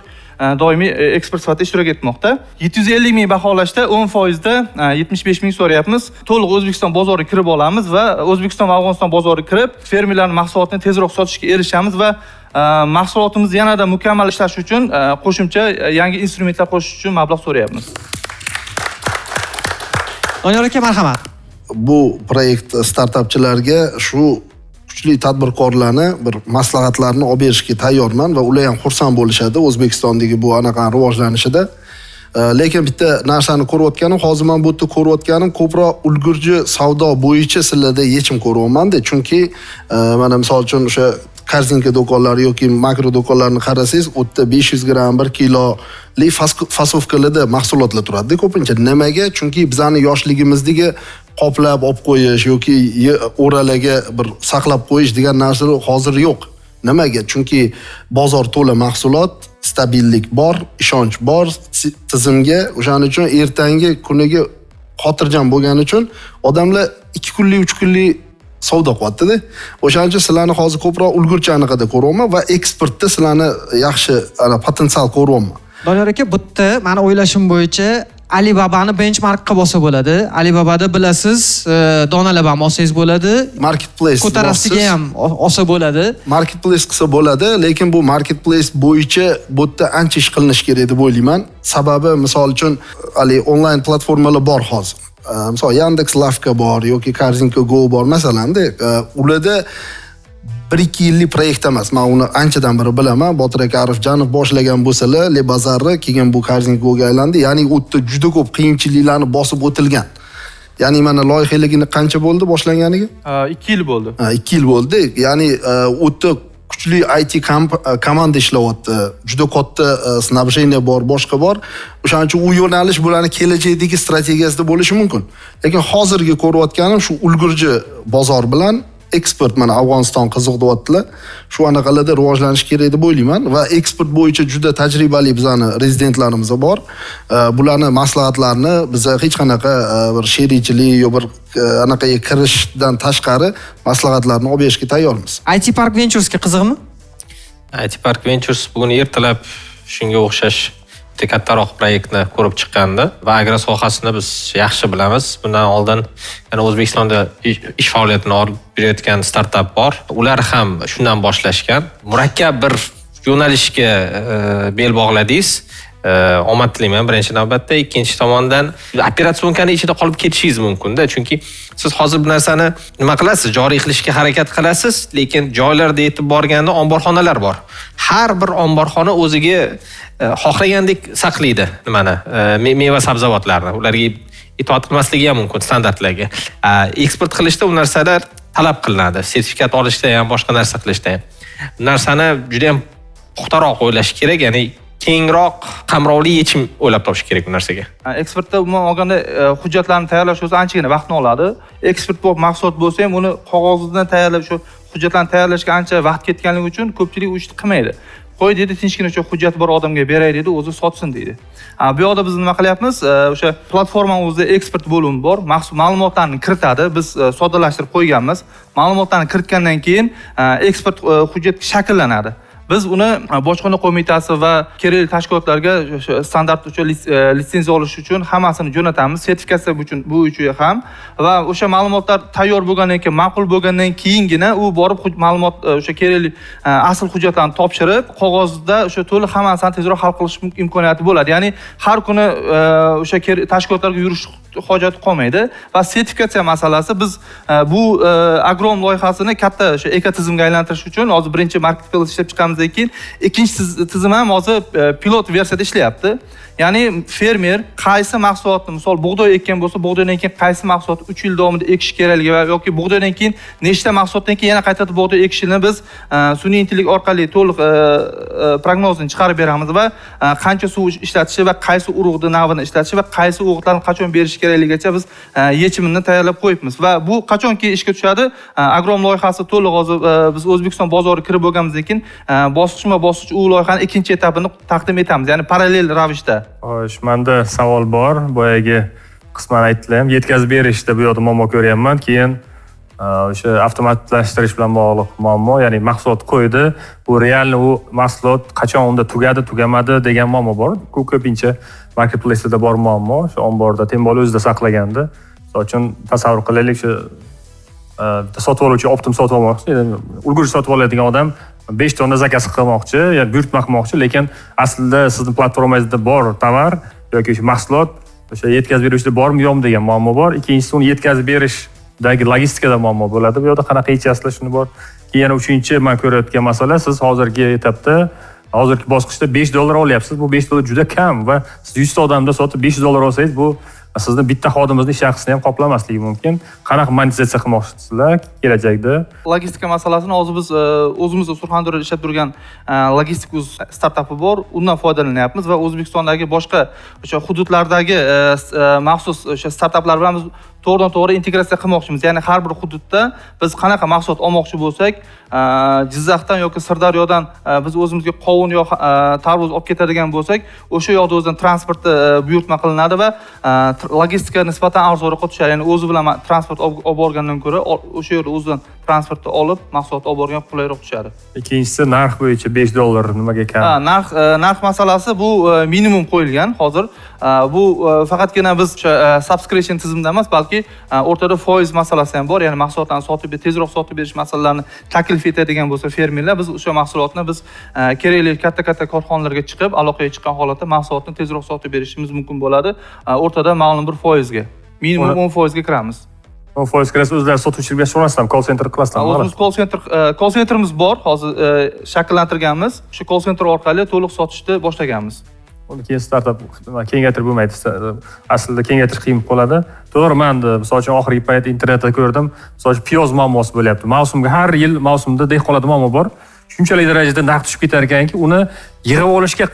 doimiy ekspert sifatida ishtirok etmoqda. 750 ming baholashda 10% da 75 ming so'rayapmiz. To'liq O'zbekiston bozoriga kirib olamiz va O'zbekiston va Afg'oniston bozoriga kirib, fermerlarning mahsulotini tezroq sotishga erishamiz va mahsulotimizni yanada mukammal ishlash uchun qo'shimcha yangi instrumentlar qo'shish uchun mablag' so'rayapmiz. Doniyor aka, marhamat. Bu proyekt startapchilarga shu kuchli tadbirkorlarni bir maslahatlarni olib berishga tayyorman va ular ham xursand bo'lishadi O'zbekistondagi bu anaqa rivojlanishida. Lekin bitta narsani ko'rayotganim, hozir men bu yerda ko'rayotganim ko'proq ulgurji savdo bo'yicha sizlarda yechim ko'ryapman-da. Chunki mana misol uchun o'sha korzinka do'konlari yoki makro do'konlarni qarasangiz, u yerda 500 gram 1 kiloli fasovkalarda mahsulotlar turadi ko'pincha. Nimaga? Chunki bizning yoshligimizdagi qoplab olib qo'yish yoki o'ralarga bir saqlab qo'yish degan narsalar hozir yo'q. Nimaga? Chunki bozor to'la mahsulot, stabillik bor, ishonch bor tizimga. O'shaning uchun ertangi kuniga xotirjam bo'lgani uchun odamlar 2 kunlik, 3 kunlik savdo qilyapti-da. O'shaning uchun sizlarni hozir ko'proq ulgurchaniqida ko'ryapman va eksportda sizlarni yaxshi potensial ko'ryapman. Doniyor aka, bu yerda meni o'ylashim bo'yicha Alibabani benchmarkqa bo'lsa bo'ladi. Alibabada bilasiz, donalab ham olsangiz bo'ladi. Marketplace ko'tarasiga ham olsa bo'ladi. Marketplace qilsa bo'ladi, lekin bu marketplace bo'yicha bu yerda ancha ish qilinish kerak deb o'ylayman. Sababi misol uchun onlayn platformalar bor hozir. Misol Yandex Lavka bor yoki Korzinka Go bor masalanda. Ularda 1-2 yillik proyekt emas. Men uni anchadan beri bilaman. Botir aka Arifjanov boshlagan bo'lsalar, Le Bazarni keyin bu Korzinkoga aylandi. Ya'ni u yerda juda ko'p qiyinchiliklarni bosib o'tilgan. Ya'ni mana loyihaligini qancha bo'ldi boshlanganiga? 2 yil bo'ldi. 2 yil bo'ldi. Ya'ni u yerda kuchli IT komanda ishlayapti. Juda katta snabjeniya bor, boshqa bor. O'shaning uchun u yo'nalish bularning kelajakdagi strategiyasida bo'lishi mumkin. Lekin hozirgi ko'rayotganim shu ulgurji bozor bilan eksport mana Afg'oniston qiziqyaptilar. Shu anaqalarda rivojlanish kerak deb o'ylayman va eksport bo'yicha juda tajribali bizani rezidentlarimiz bor. Bularning maslahatlarini biz hech qanaqa bir sherikchilik yo bir anaqaga kirishdan tashqari maslahatlarni olib berishga tayyormiz. IT Park Venturesga qiziqmi? IT Park Ventures bugun ertalab shunga o'xshash kattaroq proyektni ko'rib chiqqandi va agro sohasini biz yaxshi bilamiz. Bundan oldin yana O'zbekistonda ish faoliyatini olib berayotgan startap bor. Ular ham shundan boshlashgan. Murakkab bir yo'nalishga bel bog'ladingiz. Omad tilayman birinchi navbatda. Ikkinchi tomondan operatsionkani ichida qolib ketishingiz mumkin-da, chunki siz hozir bu narsani nima qilasiz? Joriy qilishga harakat qilasiz, lekin joylarda yetib borganda omborxonalar bor. Har bir omborxona o'ziga xohlagandek saqlaydi nimani? Meva sabzavotlarni. Ularga itoat qilmasligi ham mumkin standartlarga. Eksport qilishda u narsalar talab qilinadi. Sertifikat olishda ham, boshqa narsa qilishda ham. Bu narsani juda ham puxtaroq o'ylash kerak, ya'ni kengroq qamrovli yechim o'ylab topish kerak bu narsaga. Eksportda umuman olganda hujjatlarni tayyorlash o'zi anchagina vaqtni oladi. Eksport bo'lib mahsulot bo'lsa ham uni qog'ozidan tayyorlab shu hujjatlarni tayyorlashga ancha vaqt ketganligi uchun ko'pchilik u ishni qilmaydi. Qo'y dedi, tinchgina shu hujjat bor odamga beray dedi, o'zi sotsin deydi. Bu yoqda biz nima qilyapmiz? O'sha platforma o'zida eksport bo'limi bor. Maxsus ma'lumotlarni kiritadi. Biz soddalashtirib qo'yganmiz. Ma'lumotlarni kiritgandan keyin eksport hujjati shakllanadi. Biz uni bojxona qo'mitasi va kerakli tashkilotlarga standart uchun litsenziya olish uchun hammasini jo'natamiz, sertifikatsiya uchun bu uchun ham va o'sha ma'lumotlar tayyor bo'lgandan keyin, ma'qul bo'lgandan keyingina u borib ma'lumot o'sha kerakli asl hujjatlarni topshirib, qog'ozda o'sha to'liq hammasini tezroq hal qilish imkoniyati bo'ladi. Ya'ni har kuni o'sha tashkilotlarga yurish hojati qolmaydi va sertifikatsiya masalasi biz bu agrom loyihasini katta o'sha ekotizimga aylantirish uchun hozir birinchi marketplace ishlab chiqqanimizdan keyin ikkinchi tizim ham hozir pilot versiyada ishlayapti. Ya'ni fermer qaysi mahsulotni, misol bug'doy ekkan bo'lsa, bug'doydan keyin qaysi mahsulotni 3 yil davomida ekish kerakligi va yoki bug'doydan keyin nechta mahsulotdan keyin yana qaytadan bug'doy ekishini biz sun'iy intellekt orqali to'liq prognozini chiqarib beramiz va qancha suv ishlatishi va qaysi urug'ni navini ishlatishi va qaysi o'g'itlarni qachon berish kerakligigacha biz yechimini tayyorlab qo'yibmiz va bu qachonki ishga tushadi? Agrom loyihasi to'liq hozir biz O'zbekiston bozoriga kirib bo'lganimizdan keyin bosqichma-bosqich u loyihaning ikkinchi etapini taqdim etamiz, ya'ni parallel ravishda. Xo'sh, menda savol bor. Boyagi qisman aytdim, yetkazib berishda bu yoqda muammo ko'ryapman. Keyin o'sha avtomatlashtirish bilan bog'liq muammo, ya'ni mahsulot qo'ydi, bu realni u mahsulot qachon unda tugadi, tugamadi degan muammo bor. Ko'pincha marketplace'da bor muammo, o'sha omborda tembol o'zida saqlaganda. Misol uchun tasavvur qilaylik, shu sotib oluvchi optim sotib olmoqchi, ulgurji sotib oladigan odam 5 tonna zakaz qilmoqchi, ya'ni buyurtmoqchi, lekin aslida sizning platformangizda bor tovar yoki mahsulot o'sha yetkazib berishda bormi, yo'qmi degan muammo bor. Ikkinchisi uni yetkazib berishdagi logistikada muammo bo'ladi. Bu yerda qanaqa yechasizlar shuni bor. Keyin uchinchi men ko'rayotgan masala, siz hozirgi etapda, hozirgi bosqichda $5 olyapsiz. Bu $5 juda kam va siz 100 ta odamda sotib $5 olsangiz, bu sizni bitta xodimimizni ish haqisini ham qoplamasligi mumkin. Qanaqa monetizatsiya qilmoqchisizlar kelajakda? Logistika masalasini hozir biz o'zimizda Surxondaryoda ishlab turgan logistik startapi bor, undan foydalanyapmiz va O'zbekistondagi boshqa o'sha hududlardagi maxsus o'sha startaplar bilan biz to'g'ridan to'g'ri integratsiya qilmoqchimiz. Ya'ni har bir hududda biz qanaqa mahsulot olmoqchi bo'lsak, Jizzaxdan yoki Sirdaryodan biz o'zimizga qovun yo tarvuz olib ketadigan bo'lsak, o'sha yoqda o'zidan transportni buyurtma qilinadi va logistika nisbatan arzonroq tushadi. Ya'ni o'zi bilan transport olib borgandan ko'ra o'sha yerda o'zidan transportni olib mahsulot olib borgan qulayroq tushadi. Ikkinchisi narx bo'yicha $5 nimaga kam? Narx masalasi bu minimum qo'yilgan hozir. Bu faqatgina biz subscription tizimida emas, balki o'rtada foiz masalasi ham bor. Ya'ni mahsulotlarni tezroq sotib berish masalalarini taklif etadigan bo'lsa fermerlar, biz o'sha mahsulotni biz kerakli katta korxonalarga chiqib, aloqaga chiqqan holatda mahsulotni tezroq sotib berishimiz mumkin bo'ladi. O'rtada ma'lum bir foizga, minimum 10% ga kiramiz. 10% kirasiz, o'zlari sotuvchilarga so'rasizlar, call center qilasizlar. O'zimiz call centerimiz bor, hozir shakllantirganmiz. Shu call center orqali to'liq sotishni boshlaganmiz. Uni keyin startap kengaytirib bo'lmaydi. Aslida kengaytirish qiyin qoladi. To'g'ri, men misol uchun oxirgi payt internetda ko'rdim, misol uchun piyoz muammosi bo'lyapti. Mavsumga har yil mavsumda dehqonlarda muammo bor. Shunchalik darajada narx tushib ketar ekanki, uni yig'ib olishga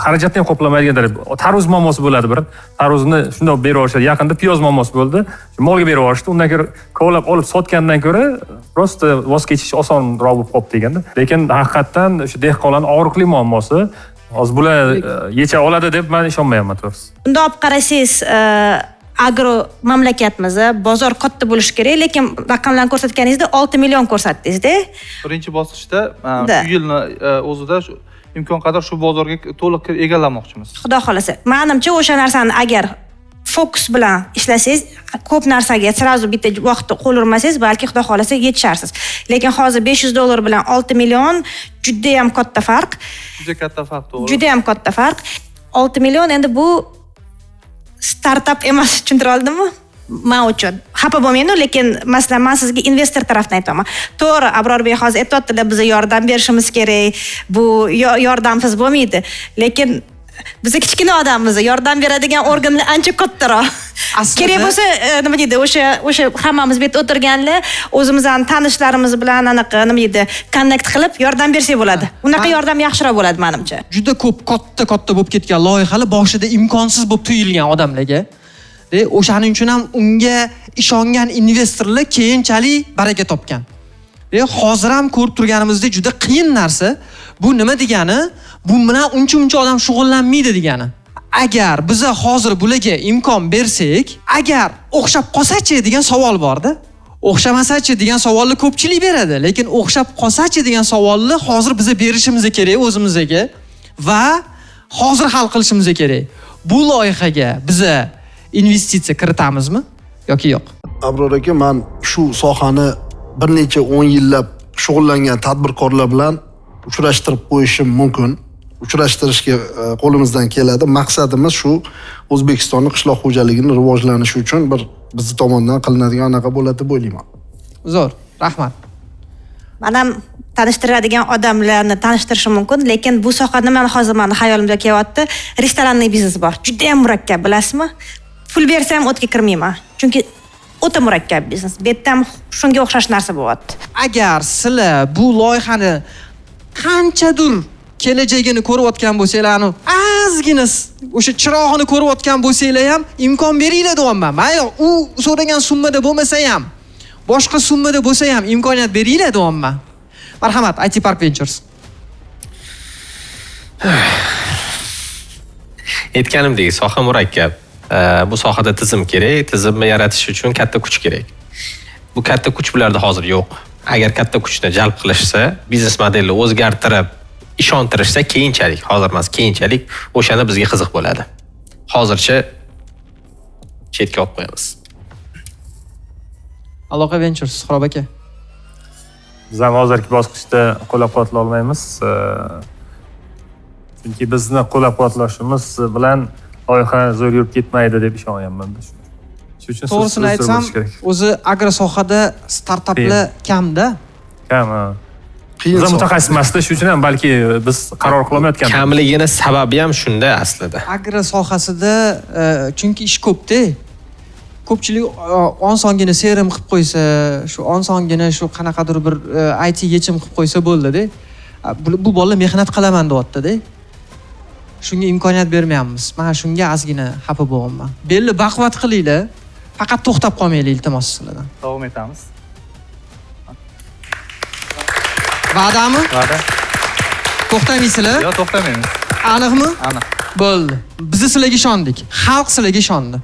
xarajatni ham qoplamaydigan darajada. Tarvuz muammosi bo'ladi bir. Tarvuzni shunday berib yuborishadi. Yaqinda piyoz muammosi bo'ldi. Molga berib yuborishdi. Undan ko'ra kovlab olib sotgandan ko'ra prosta voz kechish osonroq bo'lib qoldi deganda. Lekin haqiqatan o'sha dehqonlarning og'riqli muammosi hozir bular yecha oladi deb men ishonmayman to'g'risi. Unda olib qarasangiz, agro mamlakatimiz, bozor katta bo'lishi kerak, lekin raqamlarni ko'rsatganingizda 6 million ko'rsatdingiz-da. Birinchi bosqichda shu yilni o'zida imkon qadar shu bozorga to'liq egallamoqchimiz. Xudo xolasa. Menimcha o'sha narsani agar fokus bilan ishlasangiz, ko'p narsaga srazu bitta vaqtda qo'l urmasangiz, balki xudo xolasa yetisharsiz. Lekin hozir $500 bilan 6 million juda ham katta farq. Juda katta farq, to'g'ri. Juda ham katta farq. 6 million endi bu startap emas, tushuntira oldimmi? Men uchun xafa bo'lmayman, lekin masalan men sizga investor tarafdan aytaman. To'g'ri, Abrorbek hozir aytayotdilar, biz yordam berishimiz kerak. Bu yordamsiz bo'lmaydi. Lekin biz kichkina odammiz, yordam beradigan organlar ancha kattaroq. Kerak bo'lsa, nima deydi, o'sha hammamiz bu yerda o'tirganlar o'zimizning tanishlarimiz bilan anaqa nima deydi, connect qilib yordam bersak bo'ladi. Unaqa yordam yaxshiroq bo'ladi menimcha. Juda ko'p katta bo'lib ketgan loyihalar boshida imkonsiz bo'lib tuyulgan odamlarga. O'shaning uchun ham unga ishongan investorlar keyinchalik baraka topgan. Hozir ham ko'rib turganimizdek juda qiyin narsa. Bu nima degani? Bu bilan uncha odam shug'ullanmaydi degani. Agar biz hozir bularga imkon bersak, agar o'xshab qolsa-chi degan savol bor-da. O'xshamasa-chi degan savolni ko'pchilik beradi, lekin o'xshab qolsa-chi degan savolni hozir biz berishimiz kerak o'zimizga va hozir hal qilishimiz kerak. Bu loyihaga biz investitsiya kiritamizmi yoki yo'q? Abror aka, men shu sohani bir necha 10 yillab shug'ullangan tadbirkorlar bilan uchrashtirib qo'yishim mumkin. Uchrashtirishga qo'limizdan keladi. Maqsadimiz shu O'zbekistonning qishloq xo'jaligini rivojlanishi uchun bir biz tomonidan qilinadigan anaqa bo'ladi deb o'ylayman. Zo'r, rahmat. Men ham tanishtiradigan odamlarni tanishtirishim mumkin, lekin bu sohada men hozir meni hayolimga kelyapti. Restoranniy biznes bor. Juda ham murakkab, bilasizmi? Pul bersam o'tga kirmayman. Chunki o'ta murakkab biznes. Bu yerda ham shunga o'xshash narsa bo'lyapti. Agar sizlar bu loyihani qanchadir kelajagini ko'rayotgan bo'lsanglar, ozgina o'sha chirog'ini ko'rayotgan bo'lsanglar ham imkon beringlar deyapman. Mayli, u so'ragan summada bo'lmasa ham, boshqa summada bo'lsa ham imkoniyat beringlar deyapman. Marhamat, IT Park Ventures. Aytganimdek, soha murakkab. Bu sohada tizim kerak, tizimni yaratish uchun katta kuch kerak. Bu katta kuch bularda hozir yo'q. Agar katta kuchni jalb qilishsa, biznes modelni o'zgartirib, ishontirishsa keyinchalik, hozir emas, keyinchalik o'shanda bizga qiziq bo'ladi. Hozircha chetga olib qo'yamiz. Aloqa Ventures, Suhrob aka. Biz ham hozirgi bosqichda qo'llab-quvvatlay olmaymiz. Chunki bizni qo'llab-quvvatlashimiz bilan loyiha zo'r yurib ketmaydi deb ishonaman. Shuning uchun to'g'risini aytsam, o'zi agro sohada startaplar kamda. Kam. Biz mutaxassis emasda, shuning uchun ham balki biz qaror qilolmayotganmiz. Kamligini sababi ham shunda aslida. Agro sohasida chunki ish ko'p-da. Ko'pchilik osongina CRM qilib qo'ysa, shu osongina shu qanaqadir bir IT yechim qilib qo'ysa bo'ldi-da. Bu bolalar mehnat qilaman deyapti-da. Shunga imkoniyat bermayapmiz. Men shunga ozgina xafa bo'laman. Belli baquvvat qilinglar. Faqat to'xtab qolmaylik iltimos sizlardan. Davom etamiz. Va'dami? Va'da. To'xtamaysizlar? Yo'q, to'xtamaymiz. Aniqmi? Aniq. Bo'ldi. Biz sizlarga ishondik. Xalq sizlarga ishondi.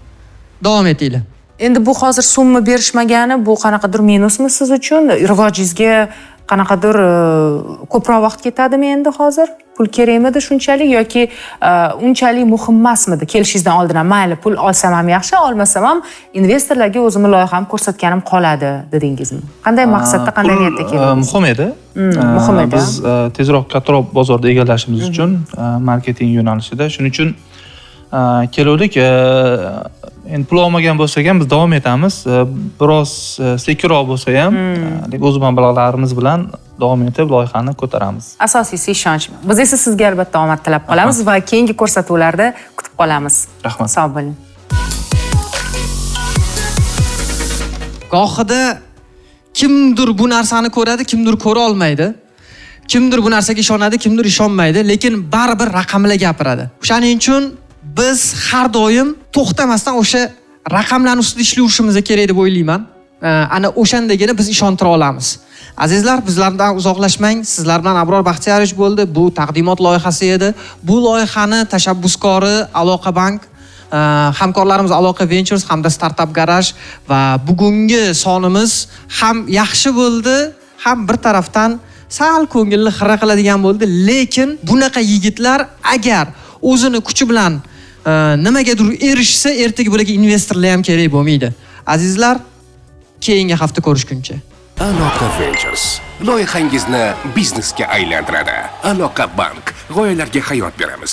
Davom etinglar. Endi bu hozir summa berishmagani bu qanaqadir minusmi siz uchun? Rivojingizga qanaqadir ko'proq vaqt ketadimi endi hozir? Pul kerakmidi shunchalik yoki unchalik muhim emasmidi? Kelishingizdan oldin ham mayli pul olsam ham yaxshi, olmasam ham investorlarga o'zimni loyiham ko'rsatganim qoladi dedingizmi? Qanday maqsadda, qanday niyatda keldingiz? Muhim edi. Muhim edi. Biz tezroq kattaroq bozorda egallashimiz uchun marketing yo'nalishida shuning uchun keluvdik. Endi pul olmagan bo'lsak ham biz davom etamiz. Biroz sekinroq bo'lsa ham, o'z mablag'larimiz bilan davom etib loyihani ko'taramiz. Asosiysi ishonch. Biz esa sizga albatta omad tilab qolamiz va keyingi ko'rsatuvlarda kutib qolamiz. Rahmat. Sog' bo'ling. Gohida kimdir bu narsani ko'radi, kimdir ko'ra olmaydi. Kimdir bu narsaga ishonadi, kimdir ishonmaydi, lekin baribir raqamlar gapiradi. O'shaning uchun biz har doim to'xtamasdan o'sha raqamlarning ustida ishlayishimiz kerak deb o'ylayman. Ana o'shandagina biz ishontira olamiz. Azizlar, bizlardan uzoqlashmang. Sizlar bilan Abror Baxtiyorovich bo'ldi. Bu taqdimot loyihasi edi. Bu loyihani tashabbuskori Aloqa Bank, hamkorlarimiz Aloqa Ventures hamda Startup Garage va bugungi sonimiz ham yaxshi bo'ldi, ham bir tarafdan sal ko'ngilni xira qiladigan bo'ldi, lekin bunaqa yigitlar agar o'zini kuchi bilan nimagadir erishsa, ertaga bularga investorlar ham kerak bo'lmaydi. Azizlar, keyingi hafta ko'rishguncha. Aloqa Ventures loyihangizni biznesga aylantiradi. Aloqa Bank g'oyalarga hayot beramiz.